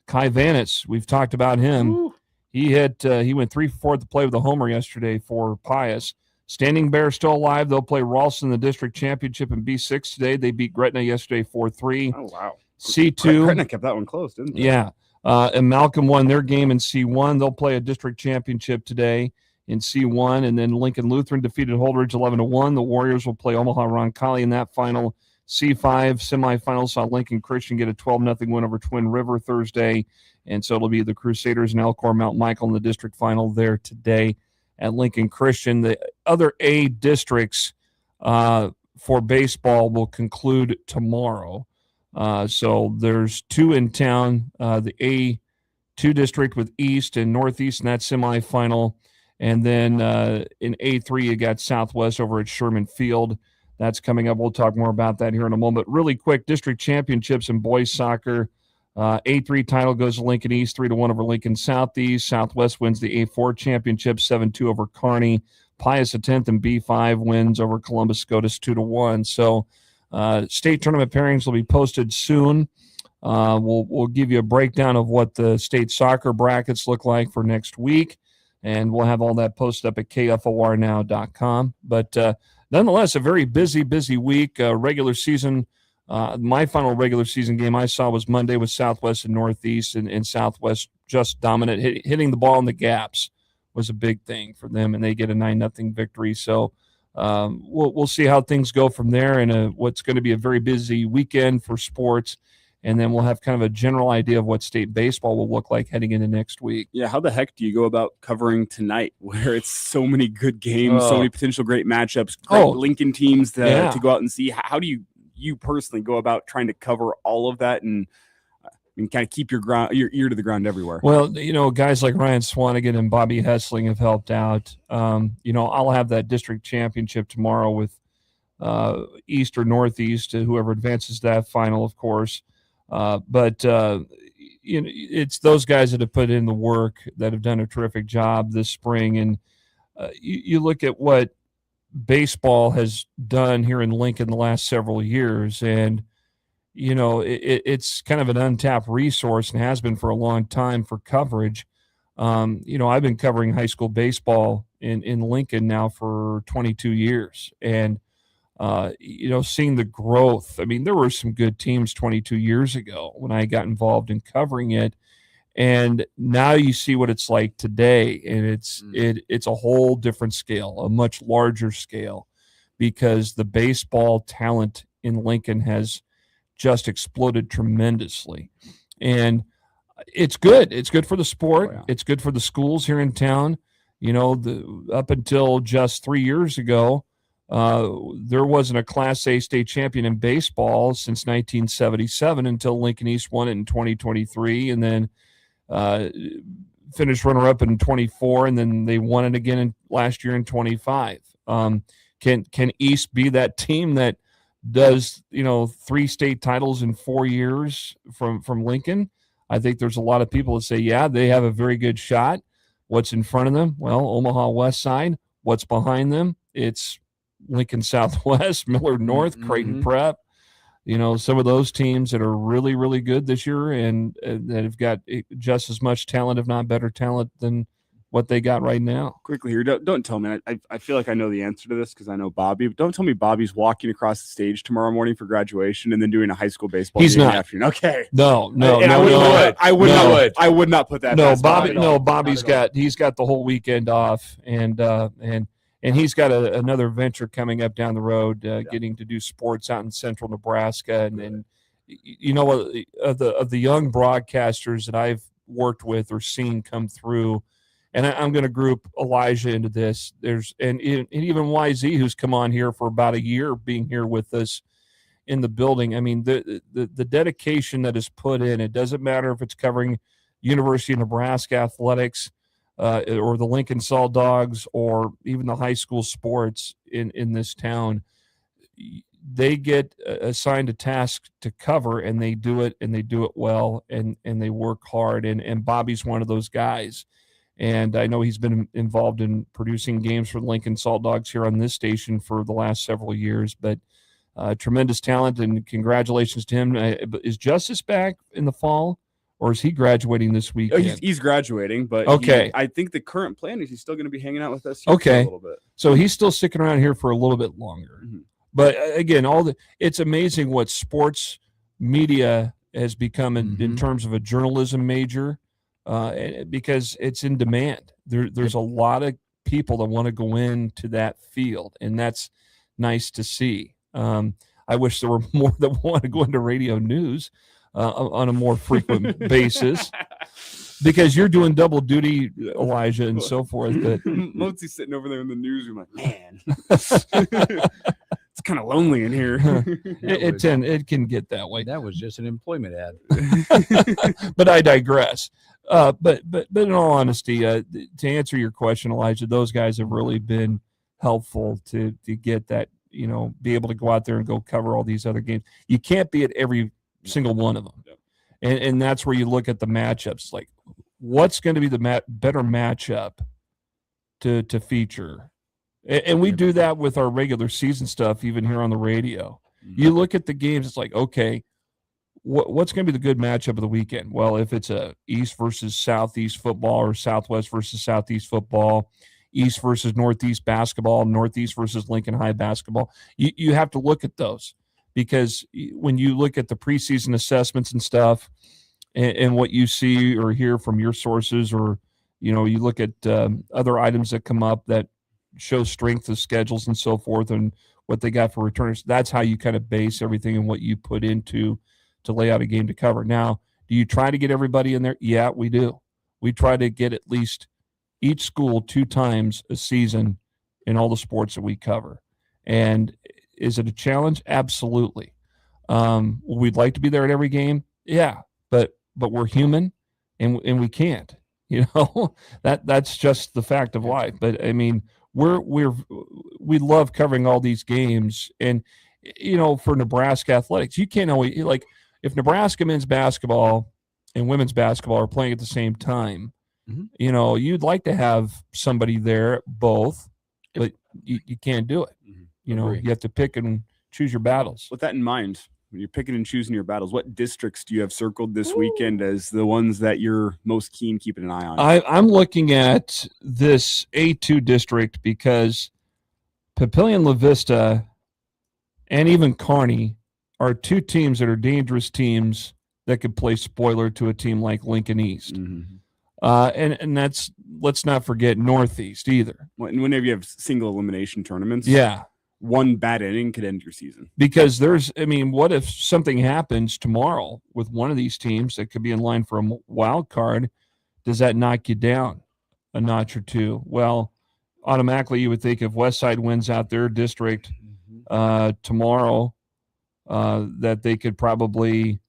Kai Vanis, we've talked about him. Ooh. He went 3-for-4 at the play with a homer yesterday for Pius. Standing Bear still alive. They'll play Ralston in the district championship in B6 today. They beat Gretna yesterday 4-3. Oh, wow. C2. Gretna kept that one close, didn't they? Yeah. And Malcolm won their game in C1. They'll play a district championship today in C1. And then Lincoln Lutheran defeated Holdridge 11-1. The Warriors will play Omaha Roncalli in that final. C5 semifinals saw Lincoln Christian get a 12-0 win over Twin River Thursday. And so it'll be the Crusaders and Elkhorn Mount Michael in the district final there today at Lincoln Christian. The other A districts for baseball will conclude tomorrow. So there's 2 in town, the A2 district with East and Northeast in that semifinal. And then in A3, you got Southwest over at Sherman Field. That's coming up. We'll talk more about that here in a moment. Really quick, district championships in boys soccer. A3 title goes to Lincoln East, 3-1 over Lincoln Southeast. Southwest wins the A4 championship, 7-2 over Kearney. Pius at 10th and B5 wins over Columbus Scotus 2-1. So state tournament pairings will be posted soon. We'll give you a breakdown of what the state soccer brackets look like for next week, and we'll have all that posted up at kfornow.com. But nonetheless, a very busy week. Regular season. My final regular season game I saw was Monday with Southwest and Northeast, and Southwest just dominant. Hitting the ball in the gaps was a big thing for them, and they get a 9-0 victory. So we'll see how things go from there, and what's going to be a very busy weekend for sports. And then we'll have kind of a general idea of what state baseball will look like heading into next week. Yeah, how the heck do you go about covering tonight where it's so many good games, so many potential great matchups, great Lincoln teams to go out and see? How do you personally go about trying to cover all of that and kind of keep your ear to the ground everywhere? Well, guys like Ryan Swanigan and Bobby Hessling have helped out. I'll have that district championship tomorrow with East or Northeast, whoever advances that final, of course. But it's those guys that have put in the work that have done a terrific job this spring. And you look at what baseball has done here in Lincoln the last several years, and it's kind of an untapped resource and has been for a long time for coverage. I've been covering high school baseball in Lincoln now for 22 years, and seeing the growth. I mean, there were some good teams 22 years ago when I got involved in covering it, and now you see what it's like today, and it's a whole different scale, a much larger scale, because the baseball talent in Lincoln has just exploded tremendously, and it's good. It's good for the sport. Oh, yeah. It's good for the schools here in town. Up until just 3 years ago, there wasn't a Class A state champion in baseball since 1977 until Lincoln East won it in 2023, and then finished runner-up in 24, and then they won it again last year in 25. Can East be that team that does 3 state titles in 4 years from Lincoln? I think there's a lot of people that say, yeah, they have a very good shot. What's in front of them? Well, Omaha West Side. What's behind them? It's Lincoln Southwest, Millard North, Creighton Prep. Some of those teams that are really, really good this year and that have got just as much talent, if not better talent, than what they got right now. Quickly here, don't tell me. I feel like I know the answer to this because I know Bobby. But don't tell me Bobby's walking across the stage tomorrow morning for graduation and then doing a high school baseball game in the afternoon. Okay. No. I would not put that. No, Bobby. No, Bobby's got the whole weekend off, and he's got another venture coming up down the road, getting to do sports out in central Nebraska, and of the young broadcasters that I've worked with or seen come through. And I'm going to group Elijah into this. And even YZ, who's come on here for about a year, being here with us in the building. I mean, the dedication that is put in. It doesn't matter if it's covering University of Nebraska athletics or the Lincoln Salt Dogs or even the high school sports in this town. They get assigned a task to cover, and they do it, and they do it well, and they work hard. And Bobby's one of those guys. And I know he's been involved in producing games for the Lincoln Salt Dogs here on this station for the last several years. But tremendous talent, and congratulations to him. Is Justice back in the fall, or is he graduating this weekend? He's graduating, but okay. I think the current plan is he's still going to be hanging out with us for a little bit. So he's still sticking around here for a little bit longer. Mm-hmm. But again, it's amazing what sports media has become in terms of a journalism major. Because it's in demand. There's a lot of people that want to go into that field, and that's nice to see. I wish there were more that want to go into radio news on a more frequent basis, because you're doing double duty, Elijah, and so forth. But Motsy's sitting over there in the newsroom like, man, it's kind of lonely in here. It can get that way. That was just an employment ad. But I digress. But in all honesty, to answer your question, Elijah, those guys have really been helpful to get that, be able to go out there and go cover all these other games. You can't be at every single one of them. And that's where you look at the matchups, like what's going to be the better matchup to feature. And we do that with our regular season stuff, even here on the radio. You look at the games, it's like, okay, what's going to be the good matchup of the weekend? Well, if it's a East versus Southeast football or Southwest versus Southeast football, East versus Northeast basketball, Northeast versus Lincoln High basketball, you have to look at those, because when you look at the preseason assessments and stuff and what you see or hear from your sources, or, you look at other items that come up that shows strength of schedules and so forth and what they got for returners. That's how you kind of base everything and what you put into to lay out a game to cover. Now, do you try to get everybody in there? Yeah, we do. We try to get at least each school 2 times a season in all the sports that we cover. And is it a challenge? Absolutely. We'd like to be there at every game. Yeah, but we're human and we can't, that's just the fact of life. But I mean, we love covering all these games. And, for Nebraska athletics, you can't always, like, if Nebraska men's basketball and women's basketball are playing at the same time, you'd like to have somebody there, both, but you can't do it. You have to pick and choose your battles. With that in mind, when you're picking and choosing your battles, what districts do you have circled this weekend as the ones that you're most keen keeping an eye on? I'm looking at this A2 district because Papillion La Vista and even Kearney are 2 teams that are dangerous teams that could play spoiler to a team like Lincoln East. And that's, let's not forget Northeast either. Whenever you have single elimination tournaments, one bad inning could end your season. Because what if something happens tomorrow with one of these teams that could be in line for a wild card? Does that knock you down a notch or 2? Well, automatically you would think if Westside wins out their district tomorrow, that they could probably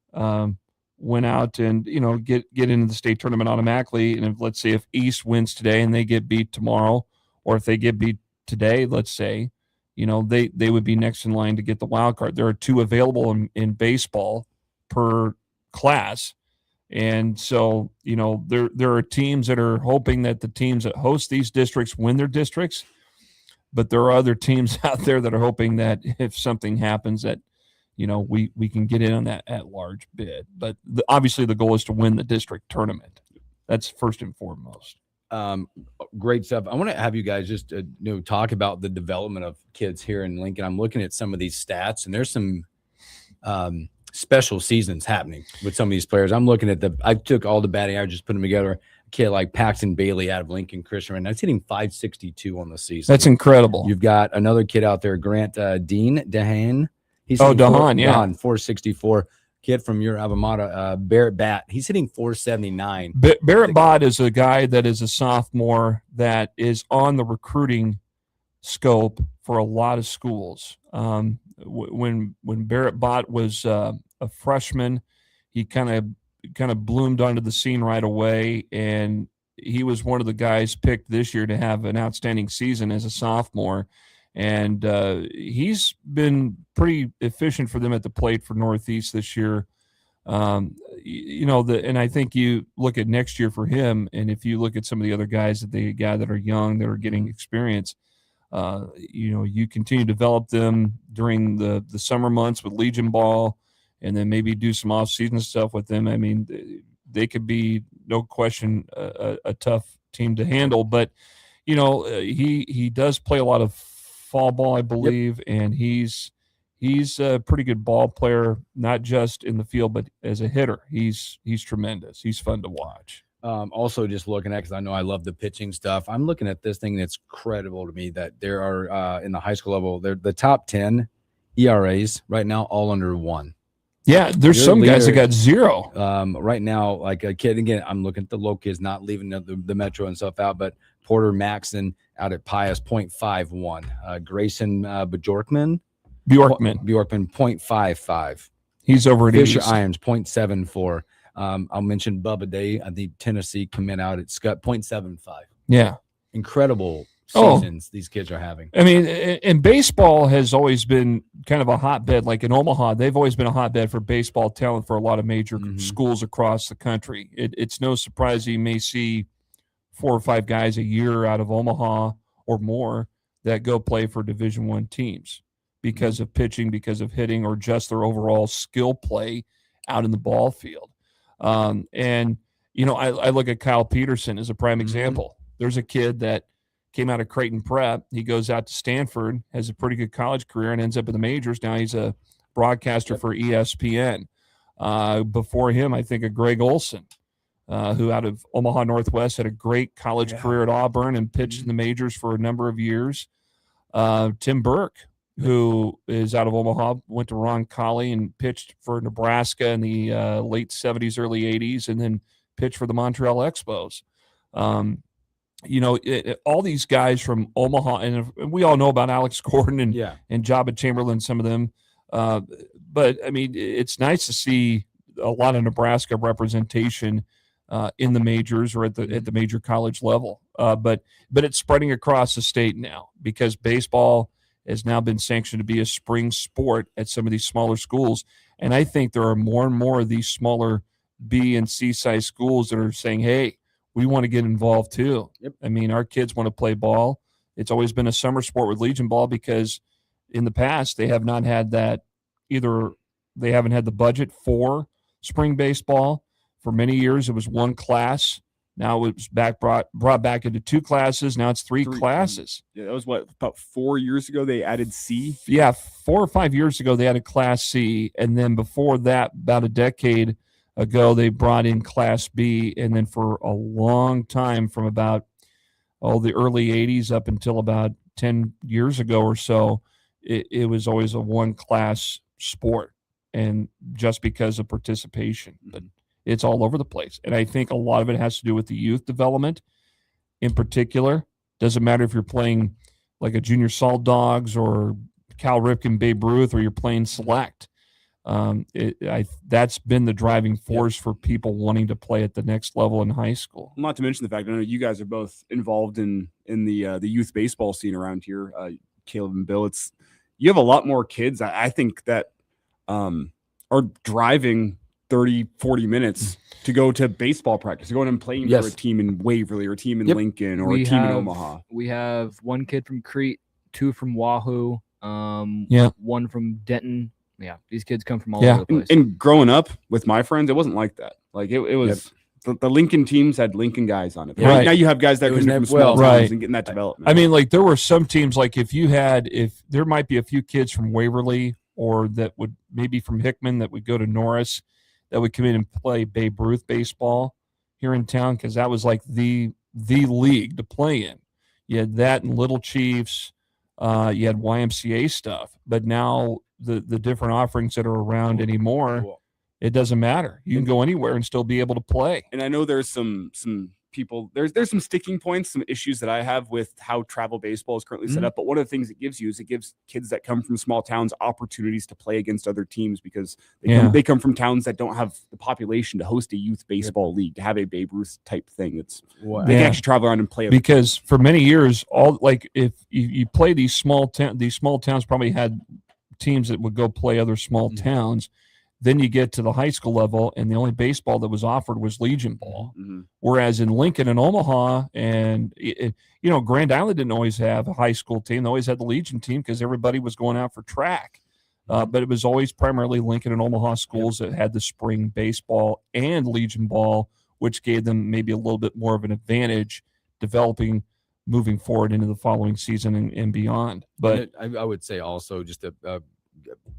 win out and get into the state tournament automatically. And let's say if East wins today and they get beat tomorrow, or if they get beat today, let's say, they would be next in line to get the wild card. There are 2 available in baseball per class. And so, there are teams that are hoping that the teams that host these districts win their districts, but there are other teams out there that are hoping that if something happens that, we can get in on that at large bid. But obviously the goal is to win the district tournament. That's first and foremost. Great stuff. I want to have you guys just talk about the development of kids here in Lincoln. I'm looking at some of these stats, and there's some special seasons happening with some of these players. I'm looking at I took all the batting averages, put them together. A kid like Paxton Bailey out of Lincoln Christian, and that's hitting 562 on the season. That's incredible. You've got another kid out there, Grant Dean Dehan. He's Dehan, 464. Kid from your alma mater, Barrett Batt. He's hitting 479. Barrett Batt is a guy that is a sophomore that is on the recruiting scope for a lot of schools. When Barrett Batt was a freshman, he kind of bloomed onto the scene right away, and he was one of the guys picked this year to have an outstanding season as a sophomore. And he's been pretty efficient for them at the plate for Northeast this year. And I think you look at next year for him, and if you look at some of the other guys that they got that are young, that are getting experience, you continue to develop them during the summer months with Legion Ball, and then maybe do some off-season stuff with them. I mean, they could be, no question, a tough team to handle. But, he does play a lot of fall ball, I believe, and he's a pretty good ball player, not just in the field, but as a hitter. He's tremendous. He's fun to watch. Also just looking at, because I know I love the pitching stuff, I'm looking at this thing that's credible to me that there are in the high school level, they're the top 10 ERAs right now, all under 1. Yeah, there's some guys that got 0. Right now, like a kid, again, I'm looking at the low kids, not leaving the metro and stuff out, but Porter Maxon out at Pius, 0.51. Grayson Bjorkman, 0.55. He's over at Fisher East. Irons, 0.74. I'll mention Bubba Day, the Tennessee commit out at Scott, 0.75. Yeah. Incredible seasons these kids are having. I mean, and baseball has always been kind of a hotbed. Like in Omaha, they've always been a hotbed for baseball talent for a lot of major schools across the country. It's no surprise you may see 4 or 5 guys a year out of Omaha or more that go play for Division I teams because of pitching, because of hitting, or just their overall skill play out in the ball field. I look at Kyle Peterson as a prime example. There's a kid that came out of Creighton Prep. He goes out to Stanford, has a pretty good college career, and ends up in the majors. Now he's a broadcaster for ESPN. Before him, I think of Greg Olson, who out of Omaha Northwest had a great college career at Auburn and pitched in the majors for a number of years. Tim Burke, who is out of Omaha, went to Roncalli and pitched for Nebraska in the late 70s, early 80s, and then pitched for the Montreal Expos. All these guys from Omaha, and we all know about Alex Gordon and Jabba Chamberlain, some of them. But I mean, it's nice to see a lot of Nebraska representation in the majors or at the major college level. But it's spreading across the state now because baseball has now been sanctioned to be a spring sport at some of these smaller schools. And I think there are more and more of these smaller B and C size schools that are saying, hey, we want to get involved too. I mean, our kids want to play ball. It's always been a summer sport with Legion ball because in the past they have not had that. Either they haven't had the budget for spring baseball. For many years, it was one class. Now it was brought back into two classes. Now it's three classes. Yeah, that was about 4 years ago they added C? Yeah, 4 or 5 years ago they added Class C. And then before that, about a decade ago, they brought in Class B. And then for a long time, from about the early 80s up until about 10 years ago or so, it was always a one-class sport. And just because of participation. But it's all over the place. And I think a lot of it has to do with the youth development in particular. Doesn't matter if you're playing like a Junior Salt Dogs or Cal Ripken, Babe Ruth, or you're playing select. That's been the driving force for people wanting to play at the next level in high school. Not to mention the fact, I know you guys are both involved in the youth baseball scene around here, Caleb and Bill. You have a lot more kids, I think, that are driving 30, 40 minutes to go to baseball practice, to go and playing for a team in Waverly or a team in Lincoln or a team in Omaha. We have one kid from Crete, 2 from Wahoo, 1 from Denton. Yeah, these kids come from all over the place. And growing up with my friends, it wasn't like that. Like it was the Lincoln teams had Lincoln guys on it. Right. Now you have guys that come from small towns and getting that development. I mean, like there were some teams, like if there might be a few kids from Waverly or that would maybe from Hickman that would go to Norris that would come in and play Babe Ruth baseball here in town because that was like the league to play in. You had that and Little Chiefs. You had YMCA stuff. But now the different offerings that are around anymore, it doesn't matter. You can go anywhere and still be able to play. And I know there's some people, there's some sticking points, some issues that I have with how travel baseball is currently set up. But one of the things it gives you is it gives kids that come from small towns opportunities to play against other teams because they come from towns that don't have the population to host a youth baseball league, to have a Babe Ruth type thing. They can actually travel around and play. Because for many years, if you play these small towns probably had teams that would go play other small towns. Then you get to the high school level, and the only baseball that was offered was Legion ball. Whereas in Lincoln and Omaha, and Grand Island didn't always have a high school team; they always had the Legion team because everybody was going out for track. But it was always primarily Lincoln and Omaha schools that had the spring baseball and Legion ball, which gave them maybe a little bit more of an advantage developing moving forward into the following season and beyond. But I would say also just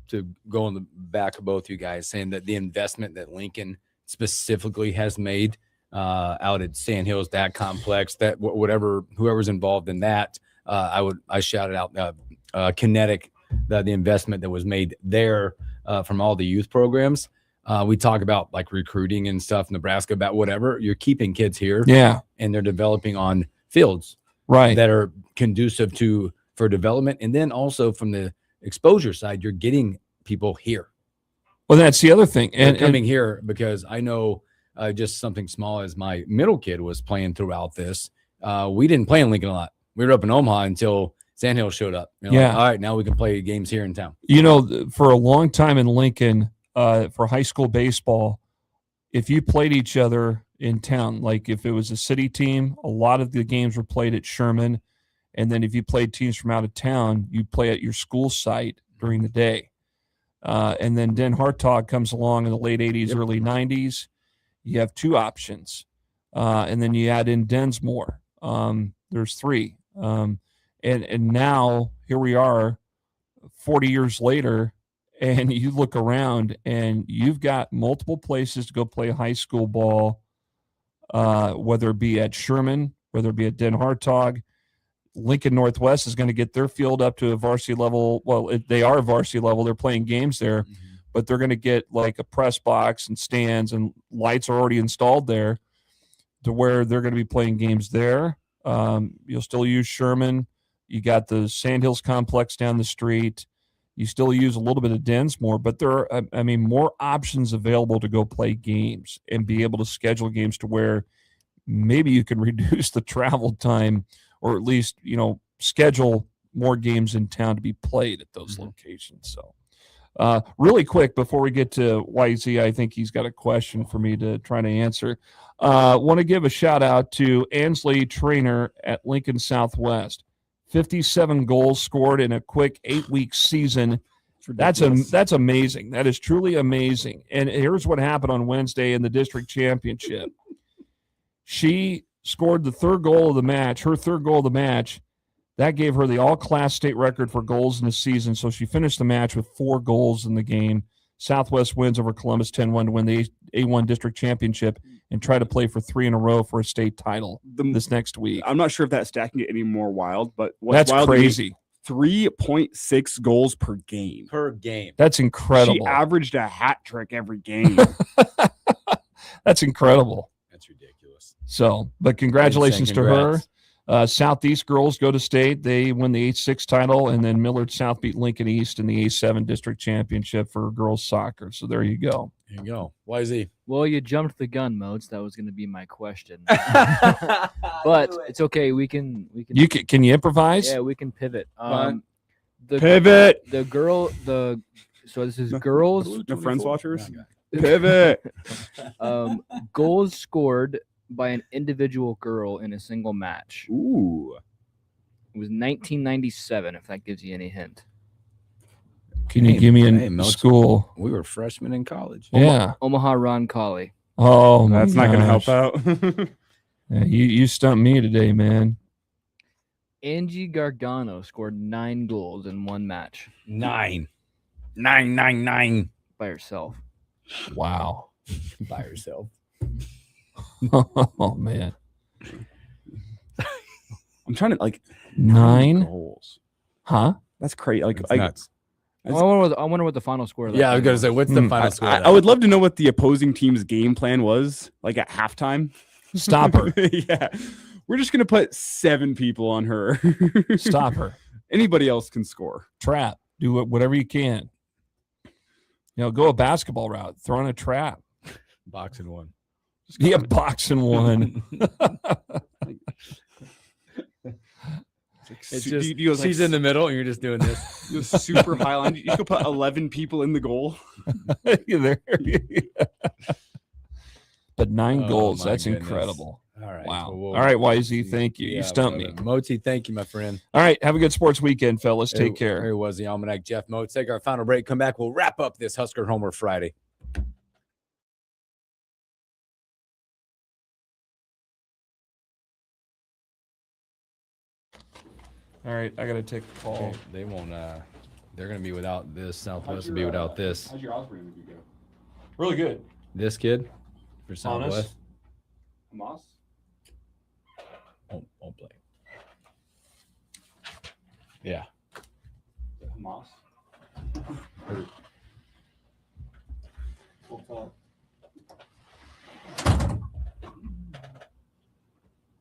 to go on the back of both you guys, saying that the investment that Lincoln specifically has made out at Sand Hills, that complex, that whoever's involved in that, I shouted out Kinetic, the investment that was made there from all the youth programs. We talk about like recruiting and stuff, Nebraska, about whatever. You're keeping kids here, and they're developing on fields that are conducive for development, and then also from the exposure side, you're getting people here. Well, that's the other thing, and coming here because I know just something small as my middle kid was playing throughout this. We didn't play in Lincoln a lot. We were up in Omaha until Sandhill showed up. Like, all right, now we can play games here in town. For a long time in Lincoln, for high school baseball, if you played each other in town, like if it was a city team, a lot of the games were played at Sherman. And then if you played teams from out of town, you play at your school site during the day. And then Den Hartog comes along in the late 80s, early 90s. You have 2 options. And then you add in Densmore. There's 3. And now here we are 40 years later, and you look around and you've got multiple places to go play high school ball whether it be at Sherman, whether it be at Den Hartog. Lincoln Northwest is going to get their field up to a varsity level. Well, they are varsity level. They're playing games there, but they're going to get like a press box and stands, and lights are already installed there to where they're going to be playing games there. You'll still use Sherman. You got the Sandhills complex down the street. You still use a little bit of Densmore, but there are, more options available to go play games and be able to schedule games to where maybe you can reduce the travel time, or at least, schedule more games in town to be played at those locations. So really quick, before we get to YZ, I think he's got a question for me to try to answer. Want to give a shout out to Ansley Trainer at Lincoln Southwest. 57 goals scored in a quick 8-week season. That's amazing. That is truly amazing. And here's what happened on Wednesday in the district championship. She scored the third goal of the match, her third goal of the match. That gave her the all-class state record for goals in the season, so she finished the match with 4 goals in the game. Southwest wins over Columbus 10-1 to win the A1 district championship and try to play for 3 in a row for a state title this next week. I'm not sure if that stat can get any more wild, but that's wild crazy. 3.6 goals per game. That's incredible. She averaged a hat trick every game. That's incredible. That's ridiculous. So, but congratulations to her. Southeast girls go to state. They win the H6 title, and then Millard South beat Lincoln East in the A7 district championship for girls soccer. So there you go. There you go. YZ. Well, you jumped the gun, Moats. That was going to be my question. But it's okay. We can. Can you improvise? Yeah, we can pivot. Pivot. So this is girls. No Friends watchers. Pivot. Goals scored by an individual girl in a single match. Ooh. It was 1997, if that gives you any hint. Can you give me a school? We were freshmen in college. Yeah. Omaha Ron Colley. Oh, that's not going to help out. Yeah, you stumped me today, man. Angie Gargano scored 9 goals in one match. 9. By herself. Wow. By herself. Oh, man. I'm trying to 9 goals. Huh? That's crazy. Nuts. I wonder what the final score of that I was going to say, what's the final score? I would love to know what the opposing team's game plan was, at halftime. Stop her. Yeah. We're just going to put 7 people on her. Stop her. Anybody else can score. Trap. Do whatever you can. Go a basketball route. Throw in a trap. Boxing one. Yeah, boxing one. It's just she's in the middle, and you're just doing this. You're super high line. You could put 11 people in the goal. There. But 9 goals. That's goodness. Incredible. All right. Wow. Well, all right, YZ. Thank you. You stumped me. Moti, thank you, my friend. All right. Have a good sports weekend, fellas. Take care. Here was the Almanac, Jeff Moats. Take our final break. Come back. We'll wrap up this Husker Homer Friday. All right, I gotta take a call. Okay, they won't. They're gonna be without this. Southwest will be without this. How's your Osprey interview go? Really good. This kid for Southwest. Hamas? Won't play. Yeah. Hamas. We'll talk.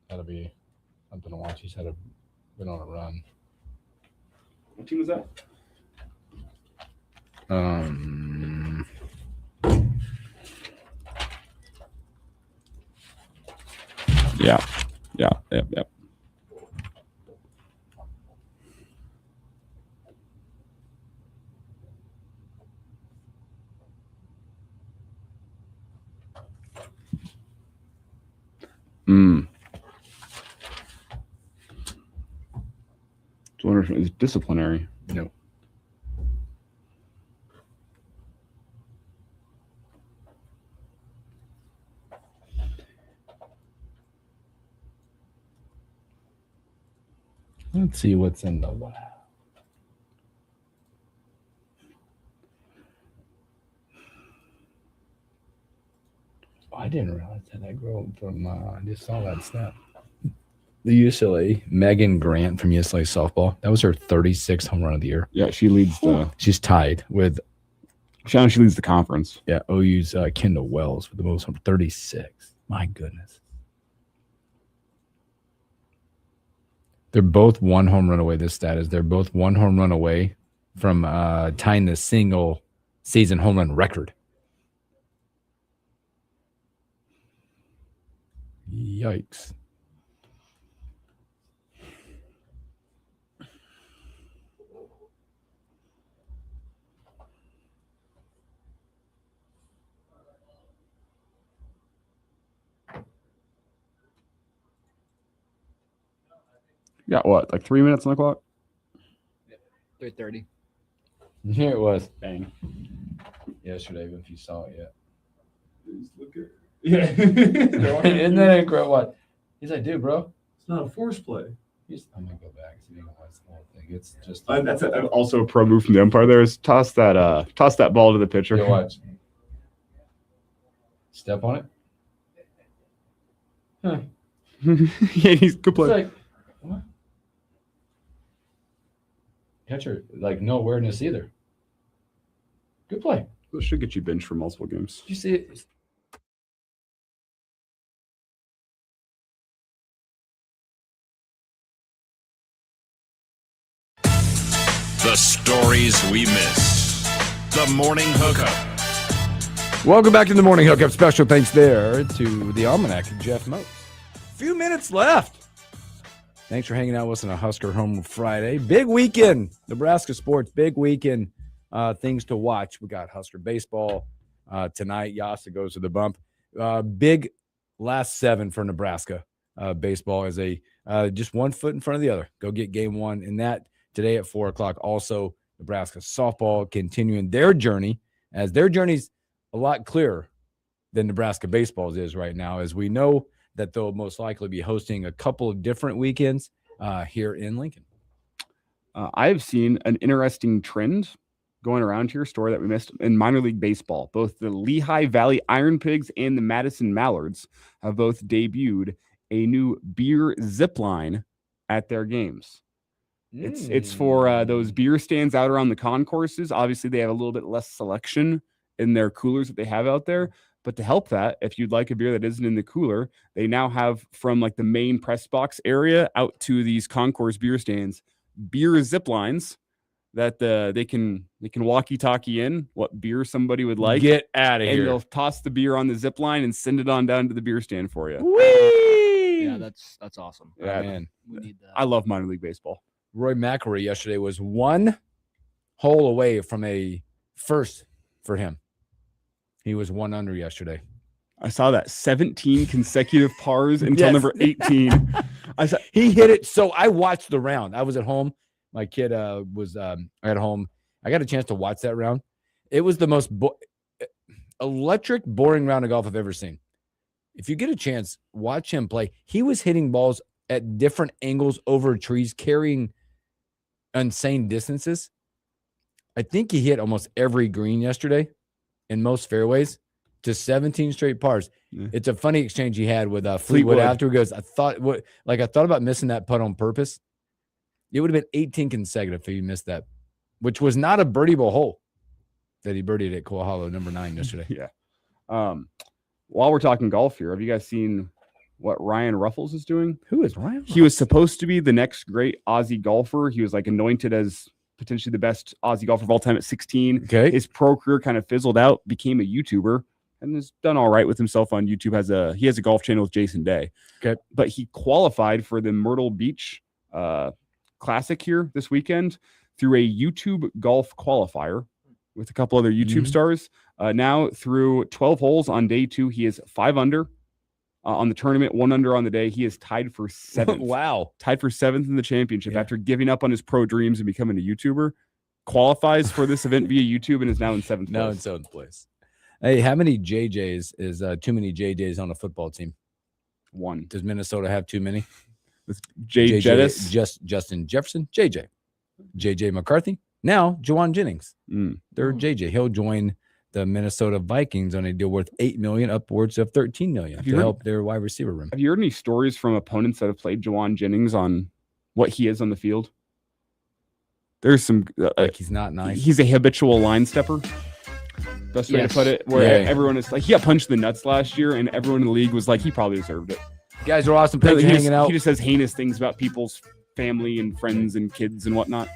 That'll be something to watch. He's been on a run. What team was that? Yeah. I wonder if it's disciplinary. No. Let's see what's in the lab. didn't realize that girl from I just saw that snap. The UCLA, Megan Grant from UCLA softball. That was her 36th home run of the year. Yeah, she leads the. She's tied with. She leads the conference. Yeah, OU's Kendall Wells with the most 36. My goodness. They're both one home run away. This stat is they're both one home run away from tying the single season home run record. Yikes. Got what? Like 3 minutes on the clock? 3:30. Here it was. Bang. Yesterday, if you saw it yet. Please look at Yeah. Isn't that incredible? What? He's like, dude, bro. It's not a force play. I'm going to go back so you can watch the whole thing. It's just. That's also a pro move from the umpire there is toss that ball to the pitcher. Yo, watch. Step on it. Huh. Yeah, he's good play. It's like, what? Catcher, like, no awareness either. Good play. This should get you benched for multiple games. Did you see it? The stories we miss. The Morning Hookup. Welcome back to the Morning Hookup. Special thanks there to the Almanac, Jeff Moat. Few minutes left. Thanks for hanging out with us on a Husker Home Friday. Big weekend, Nebraska sports. Big weekend, things to watch. We got Husker baseball tonight. Yasa goes to the bump. Big last 7 for Nebraska baseball is just 1 foot in front of the other. Go get game 1 in that today at 4:00. Also, Nebraska softball continuing their journey, as their journey's a lot clearer than Nebraska baseball's is right now, as we know that they'll most likely be hosting a couple of different weekends here in Lincoln. I have seen an interesting trend going around here, story that we missed in minor league baseball. Both the Lehigh Valley Iron Pigs and the Madison Mallards have both debuted a new beer zip line at their games. It's for those beer stands out around the concourses. Obviously, they have a little bit less selection in their coolers that they have out there. But to help that, if you'd like a beer that isn't in the cooler, they now have from like the main press box area out to these concourse beer stands, beer zip lines that they can walkie-talkie in what beer somebody would like. Get out of here. And they'll toss the beer on the zip line and send it on down to the beer stand for you. Whee! Yeah, that's awesome. Yeah, man. We need that. I love minor league baseball. Roy McElroy yesterday was 1 hole away from a first for him. He was 1 under yesterday. I saw that 17 consecutive pars until number 18. He hit it. So I watched the round. I was at home. My kid was at home. I got a chance to watch that round. It was the most electric, boring round of golf I've ever seen. If you get a chance, watch him play. He was hitting balls at different angles over trees, carrying insane distances. I think he hit almost every green yesterday in most fairways to 17 straight pars. Yeah. It's a funny exchange he had with Fleetwood after. He goes, I thought about missing that putt on purpose. It would have been 18 consecutive if he missed that, which was not a birdieable hole that he birdied at Koahalo, number 9 yesterday. Yeah. While we're talking golf here, have you guys seen what Ryan Ruffles is doing? Who is Ryan Ruffles? He was supposed to be the next great Aussie golfer. He was like anointed as potentially the best Aussie golfer of all time at 16. Okay. His pro career kind of fizzled out, became a YouTuber, and has done all right with himself on YouTube. He has a golf channel with Jason Day. Okay. But he qualified for the Myrtle Beach Classic here this weekend through a YouTube golf qualifier with a couple other YouTube stars. Now through 12 holes on day 2, he is 5 under on the tournament, 1 under on the day. He is tied for 7th. Wow. Tied for 7th in the championship after giving up on his pro dreams and becoming a YouTuber. Qualifies for this event via YouTube and is now in 7th place. Now in 7th place. Hey, how many JJs is too many JJs on a football team? 1. Does Minnesota have too many? With JJ Jettis? Justin Jefferson, JJ McCarthy. Now, Juwan Jennings. They're JJ. He'll join the Minnesota Vikings on a deal worth $8 million, upwards of $13 million to help their wide receiver room. Have you heard any stories from opponents that have played Jawan Jennings on what he is on the field? There's some like he's not nice. He's a habitual line stepper. Best way to put it. Where everyone is like, he got punched in the nuts last year, and everyone in the league was like, he probably deserved it. You guys are awesome. Thanks for hanging out. He just says heinous things about people's family and friends and kids and whatnot.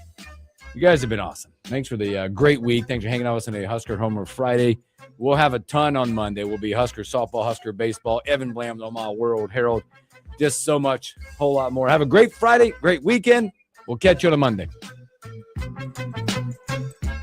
You guys have been awesome. Thanks for the great week. Thanks for hanging out with us on a Husker Homer Friday. We'll have a ton on Monday. We'll be Husker softball, Husker baseball, Evan Blam's Omaha World Herald. Just so much, whole lot more. Have a great Friday, great weekend. We'll catch you on a Monday.